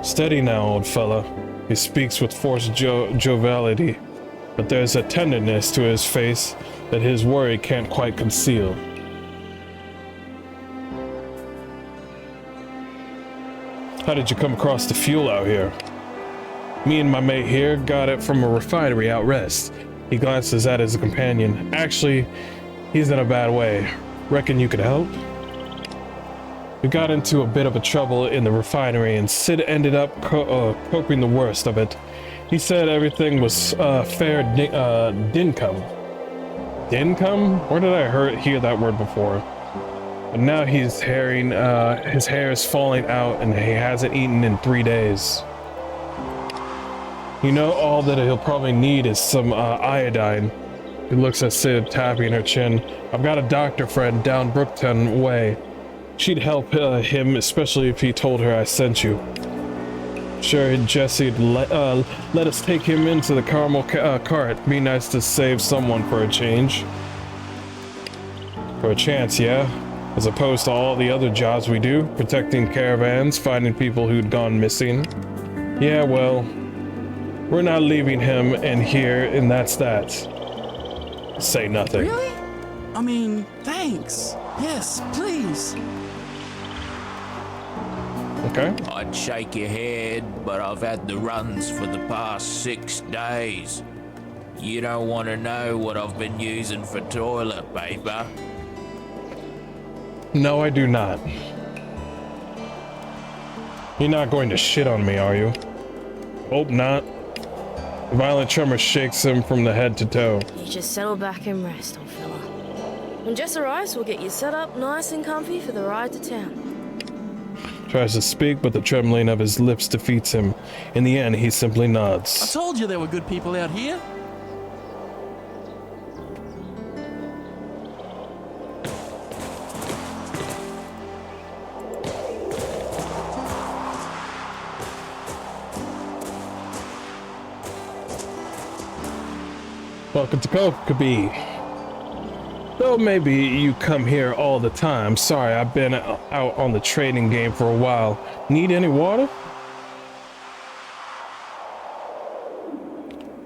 [SPEAKER 1] Steady now, old fella. He speaks with forced joviality, but there's a tenderness to his face that his worry can't quite conceal. How did you come across the fuel out here? Me and my mate here got it from a refinery out west. He glances at his companion. Actually, he's in a bad way. Reckon you could help? We got into a bit of a trouble in the refinery and Sid ended up coping the worst of it. He said everything was fair dinkum. Dinkum? Where did I hear that word before? But now his hair is falling out and he hasn't eaten in 3 days. You know, all that he'll probably need is some iodine. He looks at Sid, tapping her chin. I've got a doctor friend down Brookton Way. She'd help him, especially if he told her I sent you. Sure, Jesse'd let us take him into the caramel cart. Be nice to save someone for a change. For a chance, yeah? As opposed to all the other jobs we do, protecting caravans, finding people who'd gone missing. Yeah, well, we're not leaving him in here, and that's that. Say nothing.
[SPEAKER 9] Really? I mean, thanks. Yes, please.
[SPEAKER 1] Okay.
[SPEAKER 10] I'd shake your head, but I've had the runs for the past 6 days. You don't want to know what I've been using for toilet paper.
[SPEAKER 1] No, I do not. You're not going to shit on me, are you? Hope not. A violent tremor shakes him from the head to toe.
[SPEAKER 6] You just settle back and rest, old fella. When Jess arrives, we'll get you set up nice and comfy for the ride to town.
[SPEAKER 1] Tries to speak, but the trembling of his lips defeats him. In the end, he simply
[SPEAKER 9] I
[SPEAKER 1] nods.
[SPEAKER 9] told you there were good people out here.
[SPEAKER 1] Welcome to Kokobi. Though maybe you come here all the time. Sorry, I've been out on the trading game for a while. Need any water?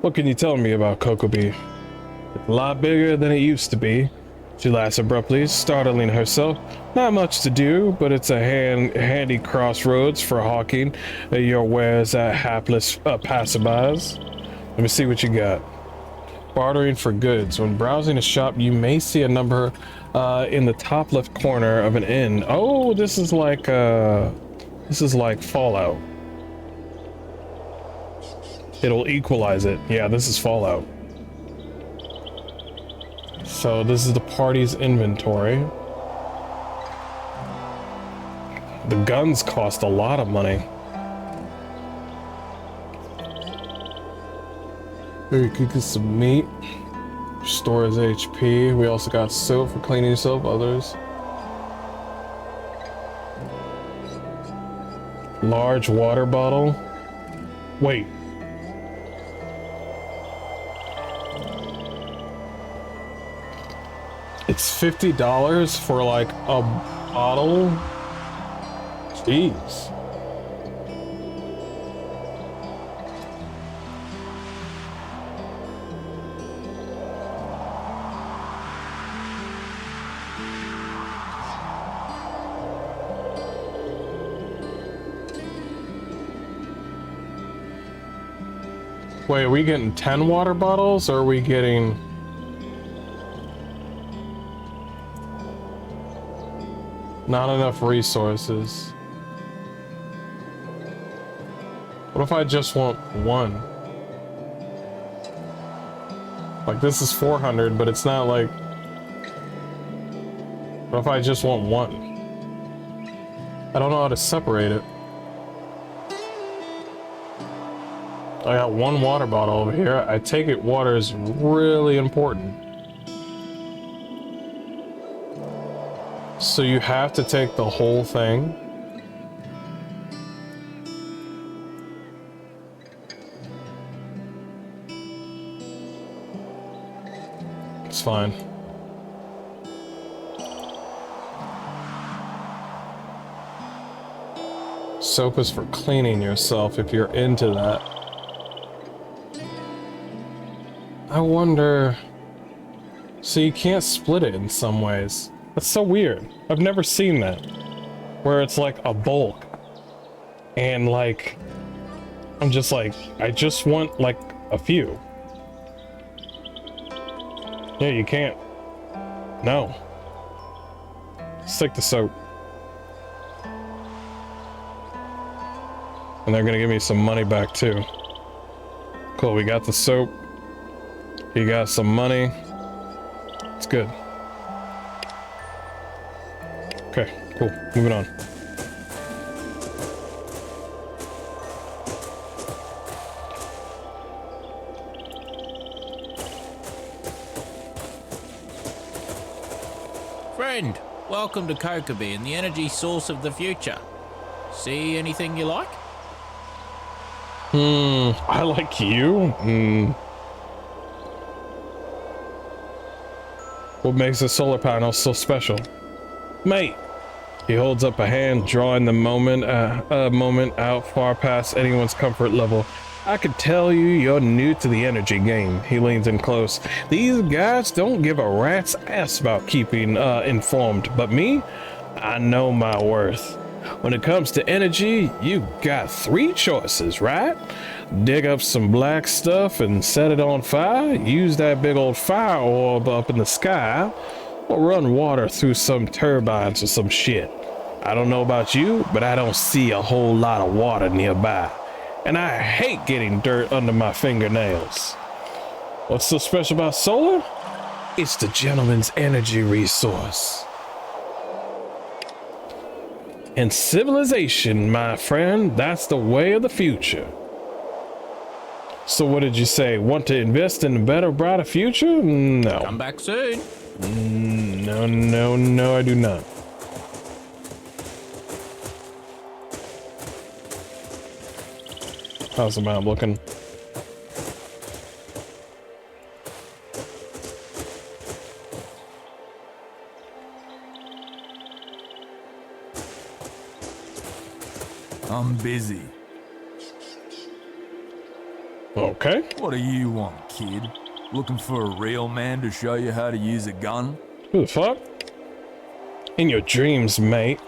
[SPEAKER 1] What can you tell me about Kokobi? It's a lot bigger than it used to be. She laughs abruptly, startling herself. Not much to do, but it's a handy crossroads for hawking your wares at hapless passerbys. Let me see what you got. Bartering for goods. When browsing a shop, you may see a number in the top left corner of an inn. Oh, this is like Fallout. It'll equalize it. Yeah, this is Fallout. So this is the party's inventory. The guns cost a lot of money. Here, cook some meat. Restores HP. We also got soap for cleaning yourself. Others. Large water bottle. Wait. It's $50 for like a bottle? Jeez. Wait, are we getting 10 water bottles, or are we getting... Not enough resources. What if I just want one? Like, this is 400, but it's not like... What if I just want one? I don't know how to separate it. I got one water bottle over here. I take it water is really important. So you have to take the whole thing. It's fine. Soap is for cleaning yourself if you're into that. I wonder... So you can't split it in some ways. That's so weird. I've never seen that. Where it's like a bulk. And like... I'm just like, I just want like a few. Yeah, you can't. No. Stick to soap. And they're gonna give me some money back too. Cool, we got the soap. You got some money. It's good. Okay, cool. Moving on.
[SPEAKER 10] Friend, welcome to Kokobi and the energy source of the future. See anything you like?
[SPEAKER 1] I like you? What makes a solar panel so special? Mate! He holds up a hand, drawing the moment out far past anyone's comfort level. I could tell you're new to the energy game. He leans in close. These guys don't give a rat's ass about keeping informed, but me, I know my worth. When it comes to energy, you got 3 choices, right? Dig up some black stuff and set it on fire, use that big old fire orb up in the sky, or run water through some turbines or some shit. I don't know about you, but I don't see a whole lot of water nearby. And I hate getting dirt under my fingernails. What's so special about solar? It's the gentleman's energy resource. And civilization, my friend, that's the way of the future. So what did you say? Want to invest in a better, brighter future? No.
[SPEAKER 10] Come back soon.
[SPEAKER 1] No, I do not. How's the map looking?
[SPEAKER 3] I'm busy.
[SPEAKER 1] Okay.
[SPEAKER 3] What do you want, kid? Looking for a real man to show you how to use a gun?
[SPEAKER 1] Who the fuck? In your dreams, mate.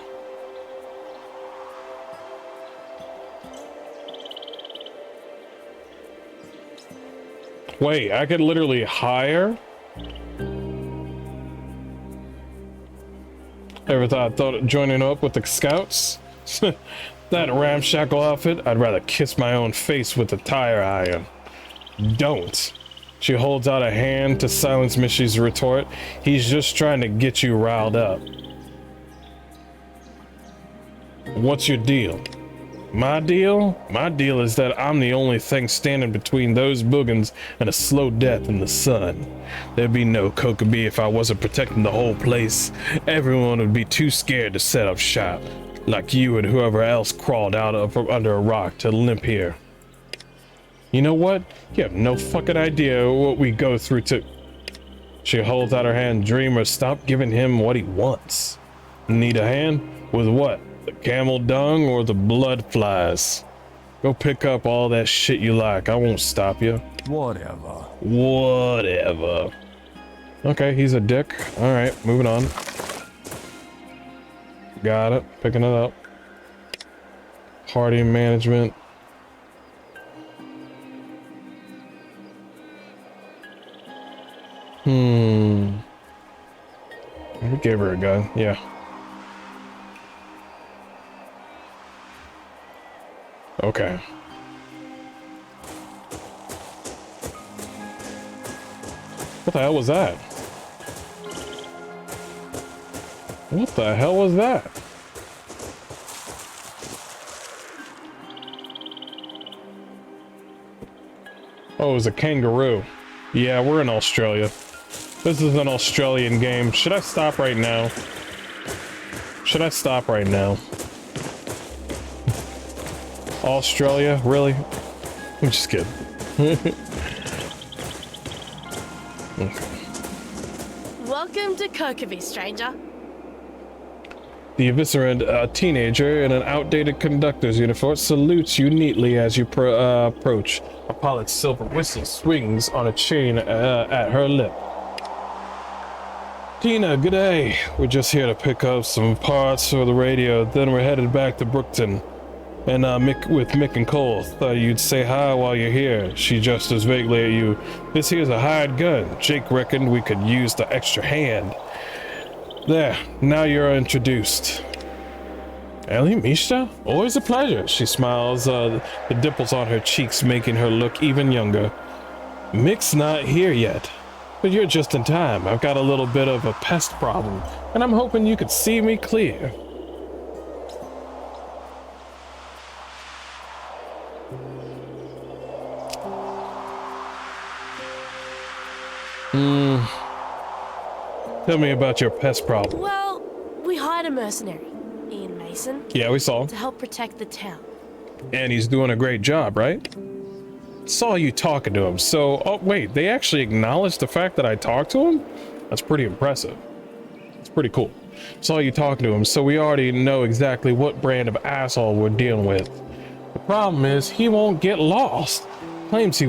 [SPEAKER 1] Wait, I could literally hire? Ever thought joining up with the scouts? That ramshackle outfit, I'd rather kiss my own face with a tire iron. Don't. She holds out a hand to silence Mishy's retort. He's just trying to get you riled up. What's your deal? My deal? My deal is that I'm the only thing standing between those boogans and a slow death in the sun. There'd be no Kokobee if I wasn't protecting the whole place. Everyone would be too scared to set up shop. Like you and whoever else crawled out from under a rock to limp here. You know what? You have no fucking idea what we go through to... She holds out her hand. Dreamer, stop giving him what he wants. Need a hand? With what? The camel dung or the blood flies? Go pick up all that shit you like. I won't stop you.
[SPEAKER 3] Whatever.
[SPEAKER 1] Whatever. Okay, he's a dick. All right, moving on. Got it. Picking it up. Party management. I gave her a gun. Yeah. Okay. What the hell was that? What the hell was that? Oh, it was a kangaroo. Yeah, we're in Australia. This is an Australian game. Should I stop right now? Should I stop right now? Australia? Really? I'm just kidding. Okay.
[SPEAKER 6] Welcome to Kokobee, stranger.
[SPEAKER 1] The eviscerant teenager in an outdated conductor's uniform salutes you neatly as you approach. A pilot's silver whistle swings on a chain at her lip. Tina, good day. We're just here to pick up some parts for the radio, then we're headed back to Brookton. And Mick and Cole, thought you'd say hi while you're here. She gestures vaguely at you. This here's a hired gun. Jake reckoned we could use the extra hand. There, now you're introduced. Ellie, Misha? Always a pleasure. She smiles, the dimples on her cheeks making her look even younger. Mick's not here yet, but you're just in time. I've got a little bit of a pest problem, and I'm hoping you could see me clear. Tell me about your pest problem.
[SPEAKER 6] Well, we hired a mercenary, Ian Mason.
[SPEAKER 1] Yeah, we saw him.
[SPEAKER 6] To help protect the town.
[SPEAKER 1] And he's doing a great job, right? Saw you talking to him. So, oh wait, they actually acknowledged the fact that I talked to him? That's pretty impressive. It's pretty cool. Saw you talking to him, so we already know exactly what brand of asshole we're dealing with. The problem is he won't get lost. Claims he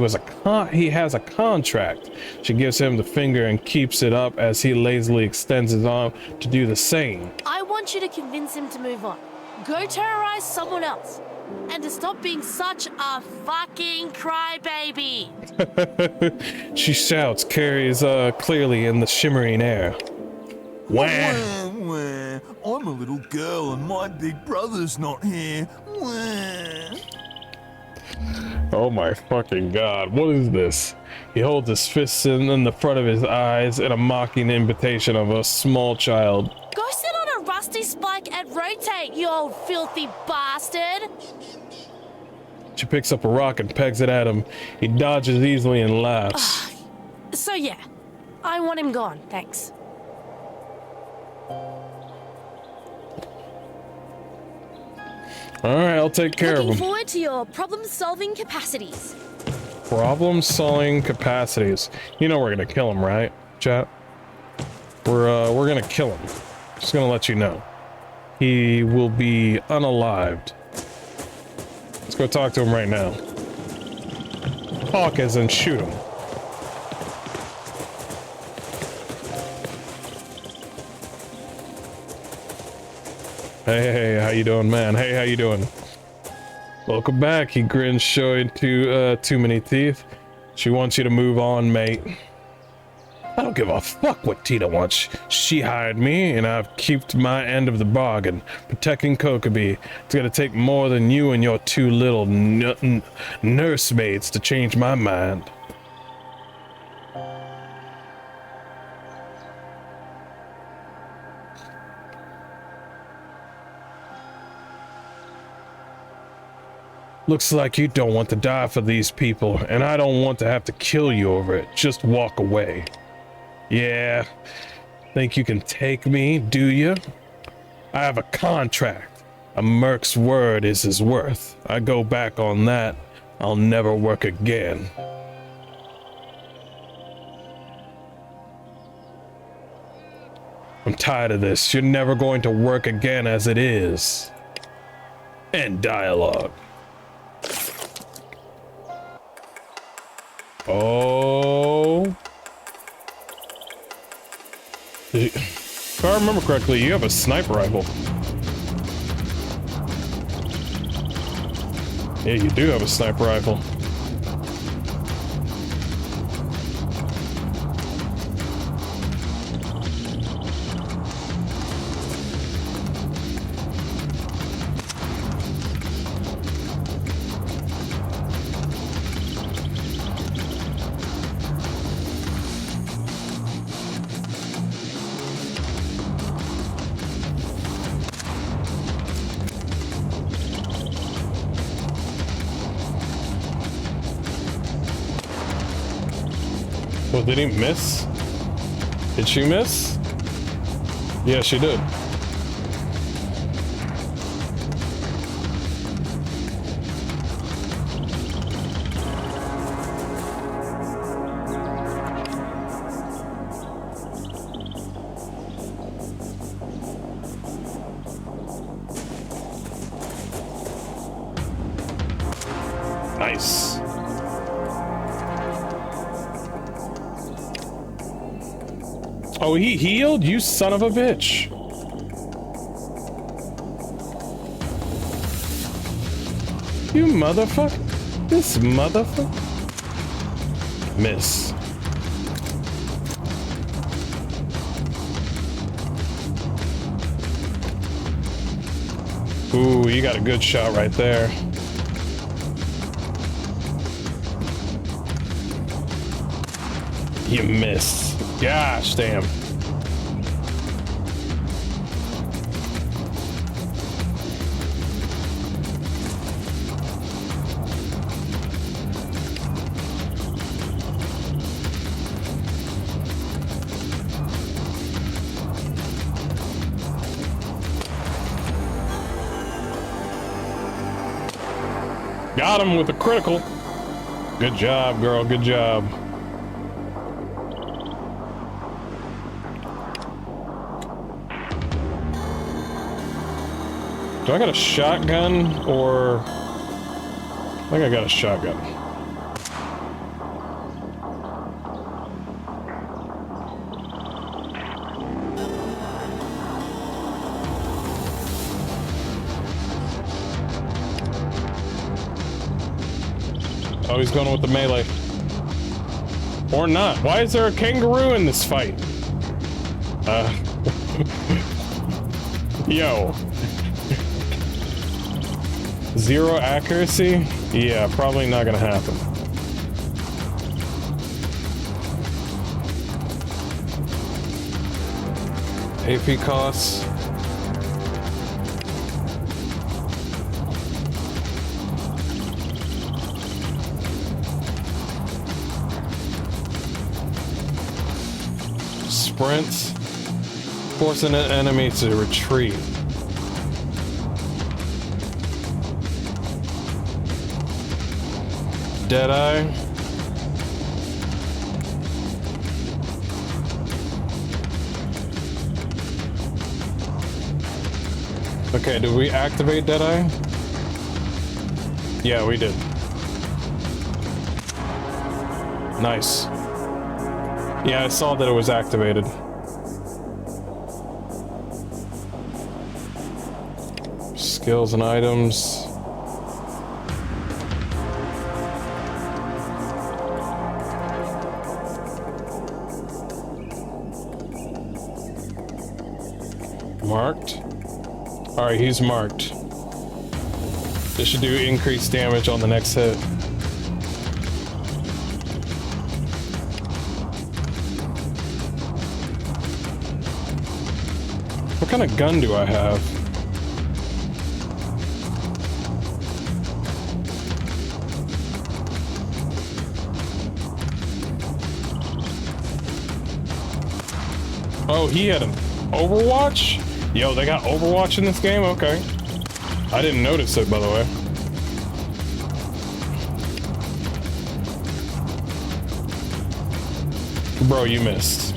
[SPEAKER 1] has a contract. She gives him the finger and keeps it up as he lazily extends his arm to do the same.
[SPEAKER 6] I want you to convince him to move on. Go terrorize someone else. And to stop being such a fucking crybaby.
[SPEAKER 1] She shouts, carries clearly in the shimmering air. Wah!
[SPEAKER 3] I'm a little girl and my big brother's not here.
[SPEAKER 1] Oh my fucking god, what is this? He holds his fists in the front of his eyes in a mocking invitation of a small child.
[SPEAKER 6] Go sit on a rusty spike and rotate, you old filthy bastard!
[SPEAKER 1] She picks up a rock and pegs it at him. He dodges easily and laughs.
[SPEAKER 6] So yeah, I want him gone, thanks.
[SPEAKER 1] Alright, I'll take care of him.
[SPEAKER 6] Looking forward to your problem-solving capacities.
[SPEAKER 1] Problem-solving capacities. You know we're gonna kill him, right, chat? We're gonna kill him. Just gonna let you know. He will be unalived. Let's go talk to him right now. Talk as in shoot him. Hey, how you doing, man? Hey, how you doing? Welcome back. He grins, showing too many teeth. She wants you to move on, mate. I don't give a fuck what Tina wants. She hired me, and I've kept my end of the bargain. Protecting Kokobi. It's gonna take more than you and your two little nursemaids to change my mind. Looks like you don't want to die for these people, and I don't want to have to kill you over it. Just walk away. Yeah, think you can take me, do you? I have a contract. A merc's word is his worth. I go back on that, I'll never work again. I'm tired of this. You're never going to work again as it is. End dialogue. Oh. If I remember correctly, you have a sniper rifle. Yeah, you do have a sniper rifle. Well, did he miss? Did she miss? Yeah, she did. Nice. Oh, he healed? You son of a bitch. You motherfucker. This motherfucker. Miss. Ooh, you got a good shot right there. You missed. Gosh, damn. Got him with a critical. Good job, girl. Good job. Do I got a shotgun or... I think I got a shotgun. Oh, he's going with the melee. Or not. Why is there a kangaroo in this fight? Yo. 0 accuracy? Yeah, probably not gonna happen. AP costs. Sprints. Forcing an enemy to retreat. Deadeye. Okay, did we activate Deadeye? Yeah, we did. Nice. Yeah, I saw that it was activated. Skills and items. Marked. Alright, he's marked. This should do increased damage on the next hit. What kind of gun do I have? Oh, he had an Overwatch? Yo, they got Overwatch in this game? Okay. I didn't notice it, by the way. Bro, you missed.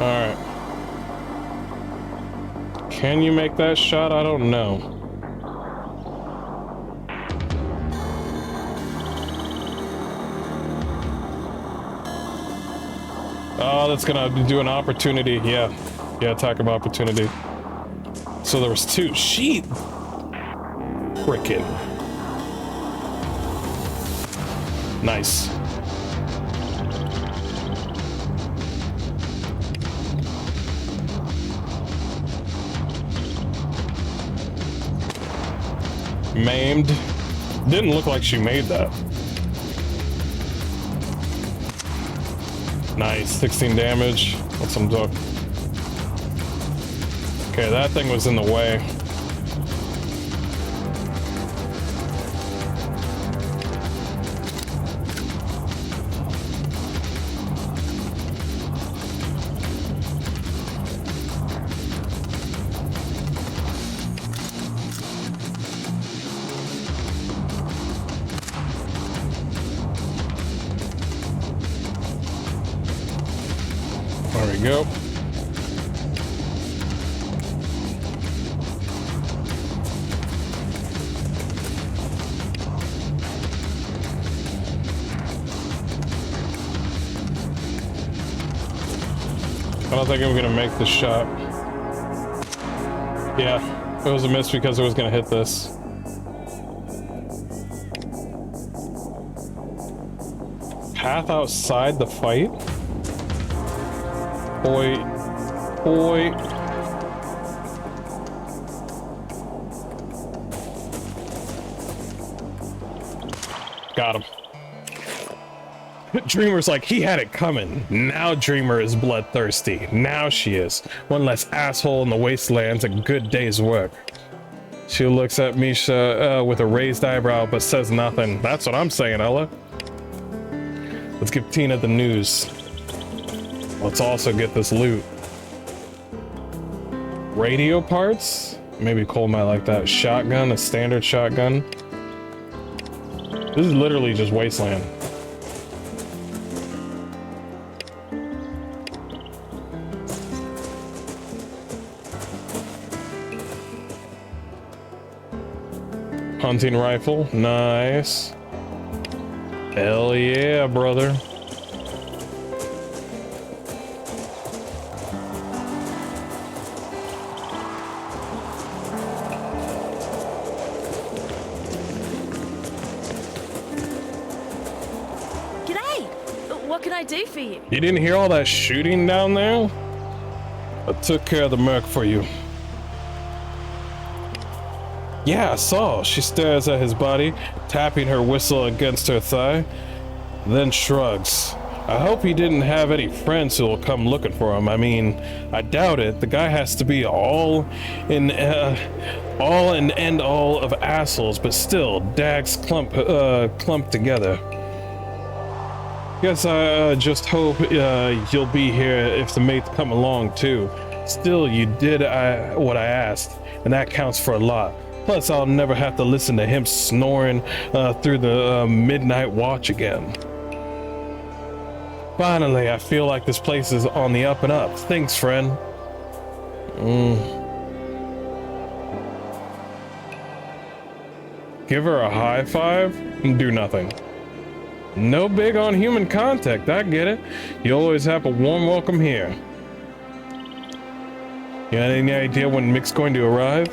[SPEAKER 1] Alright. Can you make that shot? I don't know. Oh, that's gonna do an opportunity. Yeah, attack of opportunity. So there was 2. Sheet. Frickin'. Nice. Maimed. Didn't look like she made that. Nice, 16 damage. That's some dope. Okay, that thing was in the way. There we go. I don't think I'm gonna make the shot. Yeah, it was a miss because it was gonna hit this. Path outside the fight? Boy. Got him. Dreamer's like, he had it coming. Now Dreamer is bloodthirsty. Now she is. One less asshole in the wastelands, a good day's work. She looks at Misha with a raised eyebrow, but says nothing. That's what I'm saying, Ella. Let's give Tina the news. Let's also get this loot. Radio parts? Maybe Cole might like that. Shotgun, a standard shotgun. This is literally just wasteland. Hunting rifle, nice. Hell yeah, brother.
[SPEAKER 6] What can I do for you?
[SPEAKER 1] You didn't hear all that shooting down there? I took care of the merc for you. Yeah, I saw. She stares at his body, tapping her whistle against her thigh, then shrugs. I hope he didn't have any friends who will come looking for him. I mean, I doubt it. The guy has to be all and end all of assholes, but still, dags clumped together. Guess I just hope you'll be here if the mates come along too. Still, you did what I asked, and that counts for a lot. Plus, I'll never have to listen to him snoring through the midnight watch again. Finally, I feel like this place is on the up and up. Thanks, friend. Give her a high five and do nothing. No big on human contact, I get it. You always have a warm welcome here. You got any idea when Mick's going to arrive?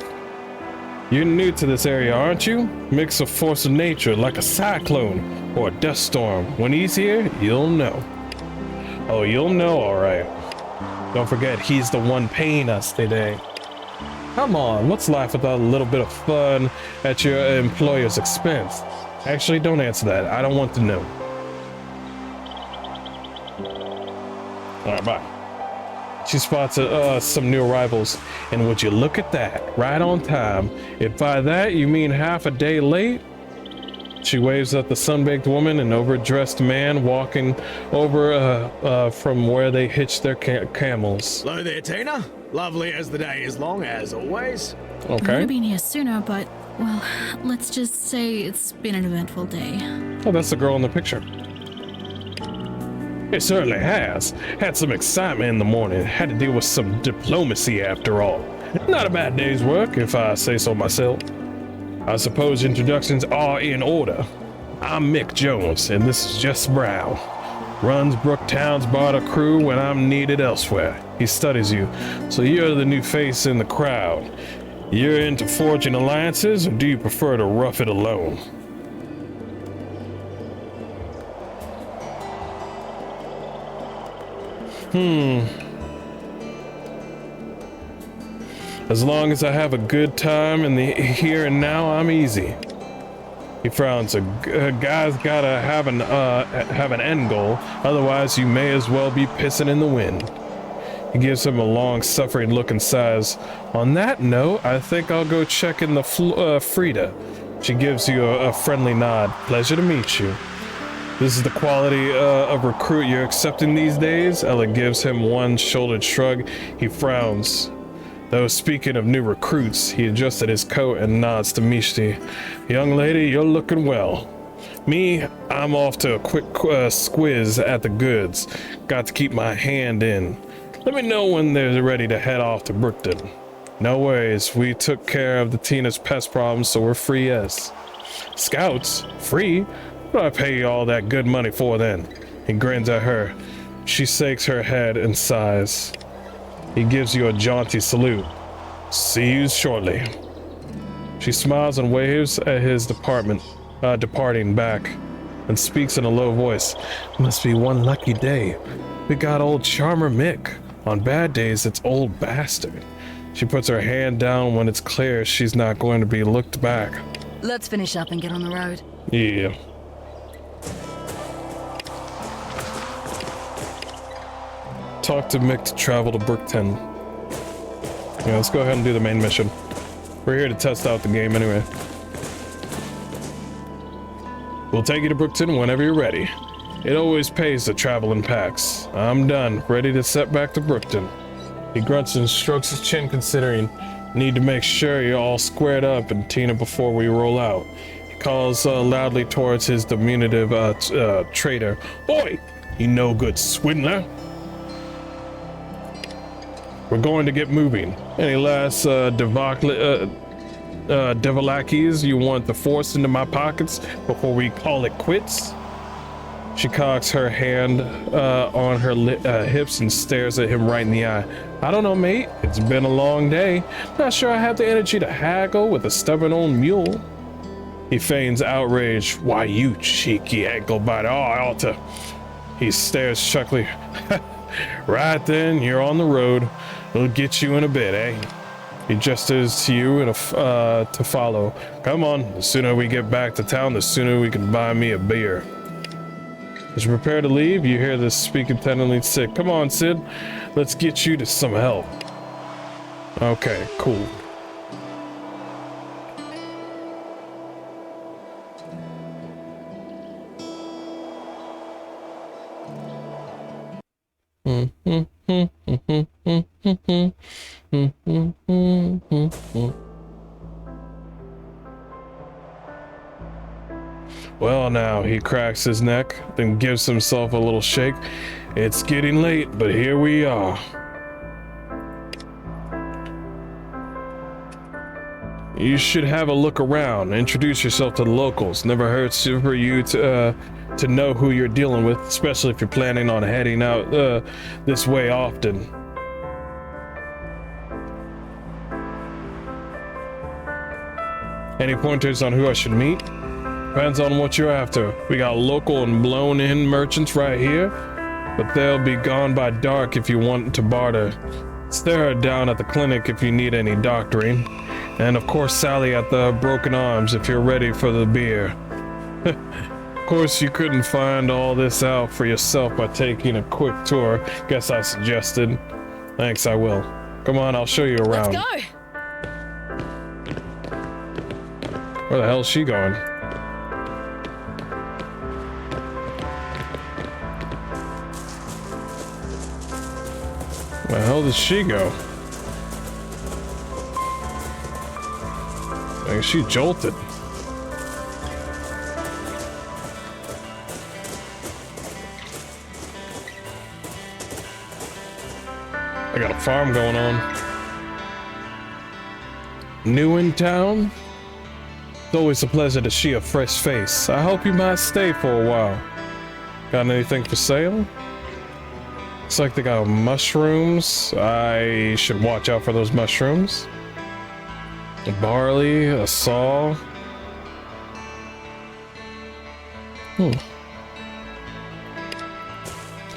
[SPEAKER 1] You're new to this area, aren't you? Mick's a force of nature, like a cyclone or a dust storm. When he's here, you'll know. Oh, you'll know, all right. Don't forget, he's the one paying us today. Come on, let's laugh without a little bit of fun at your employer's expense. Actually, don't answer that. I don't want to know. All right, bye. She spots some new arrivals, and would you look at that? Right on time. If by that you mean half a day late, she waves at the sun-baked woman and overdressed man walking over from where they hitch their camels.
[SPEAKER 5] Hello there, Tina. Lovely as the day is long, as always.
[SPEAKER 11] I would
[SPEAKER 1] Okay.
[SPEAKER 11] have been here sooner, but, well, let's just say it's been an eventful day.
[SPEAKER 1] Oh, that's the girl in the picture. It certainly has. Had some excitement in the morning. Had to deal with some diplomacy after all. Not a bad day's work, if I say so myself. I suppose introductions are in order. I'm Mick Jones, and this is Jess Brown. Runs Brooktown's barter crew when I'm needed elsewhere. He studies you, so you're the new face in the crowd. You're into forging alliances, or do you prefer to rough it alone? As long as I have a good time in the here and now, I'm easy. He frowns. A guy's gotta have an end goal, otherwise you may as well be pissing in the wind. He gives him a long-suffering look and sighs. On that note, I think I'll go check in the Frida. She gives you a friendly nod. Pleasure to meet you. This is the quality of recruit you're accepting these days? Ella gives him one shouldered shrug. He frowns. Though speaking of new recruits, he adjusted his coat and nods to Mishti. Young lady, you're looking well. Me, I'm off to a quick squiz at the goods. Got to keep my hand in. Let me know when they're ready to head off to Brookton. No worries, we took care of the Tina's pest problems, so we're free as. Scouts? Free? What do I pay you all that good money for then? He grins at her. She shakes her head and sighs. He gives you a jaunty salute. See you shortly. She smiles and waves at his departing back, and speaks in a low voice. Must be one lucky day. We got old Charmer Mick. On bad days, it's old bastard. She puts her hand down when it's clear she's not going to be looked back.
[SPEAKER 4] Let's finish up and get on the road.
[SPEAKER 1] Yeah. Talk to Mick to travel to Brookton. Yeah, let's go ahead and do the main mission. We're here to test out the game anyway. We'll take you to Brookton whenever you're ready. It always pays to travel in packs. I'm done, ready to set back to Brookton. He grunts and strokes his chin, considering need to make sure you're all squared up and Tina before we roll out. He calls loudly towards his diminutive traitor. Oi, you no good swindler. We're going to get moving. Any last devilakis you want to force into my pockets before we call it quits? She cocks her hand on her hips and stares at him right in the eye. I don't know, mate. It's been a long day. Not sure I have the energy to haggle with a stubborn old mule. He feigns outrage. Why, you cheeky ankle biter. Oh, I ought to. He stares chuckly. Right then, you're on the road. We'll get you in a bit, eh? He gestures to you and to follow. Come on, the sooner we get back to town, the sooner we can buy me a beer. As you prepare to leave, you hear this speaking tenderly say, come on, Sid, let's get you to some help. Okay, cool. Well, now, he cracks his neck, then gives himself a little shake. It's getting late, but here we are. You should have a look around, introduce yourself to the locals. Never hurts for you to know who you're dealing with, especially if you're planning on heading out this way often. Any pointers on who I should meet? Depends on what you're after. We got local and blown-in merchants right here, but they'll be gone by dark if you want to barter. Sarah down at the clinic if you need any doctoring. And of course Sally at the Broken Arms if you're ready for the beer. Of course you couldn't find all this out for yourself by taking a quick tour. Guess I suggested. Thanks, I will. Come on, I'll show you around.
[SPEAKER 6] Let's go!
[SPEAKER 1] Where the hell's she going? Where the hell did she go? I think she jolted. I got a farm going on. New in town? It's always a pleasure to see a fresh face. I hope you might stay for a while. Got anything for sale? Looks like they got mushrooms. I should watch out for those mushrooms. A barley, a saw.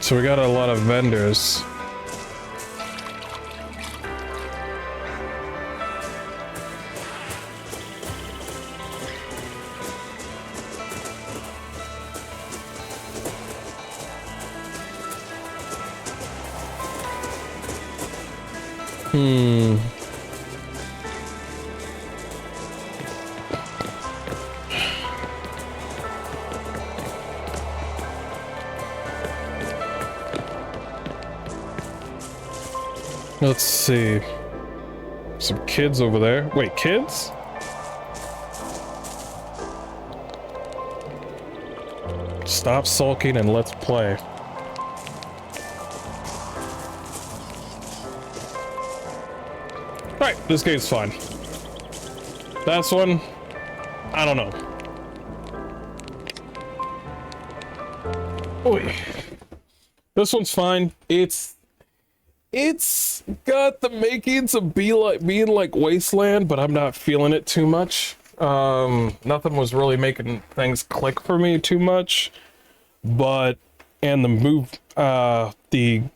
[SPEAKER 1] So we got a lot of vendors. Let's see. Some kids over there. Wait, kids? Stop sulking and let's play. Right, this game's fine. That's one, I don't know. Oy. This one's fine. It's got the makings of being like Wasteland, but I'm not feeling it too much. Nothing was really making things click for me too much. But and the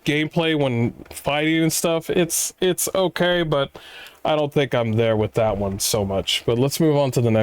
[SPEAKER 1] gameplay when fighting and stuff, it's okay, but I don't think I'm there with that one so much. But let's move on to the next.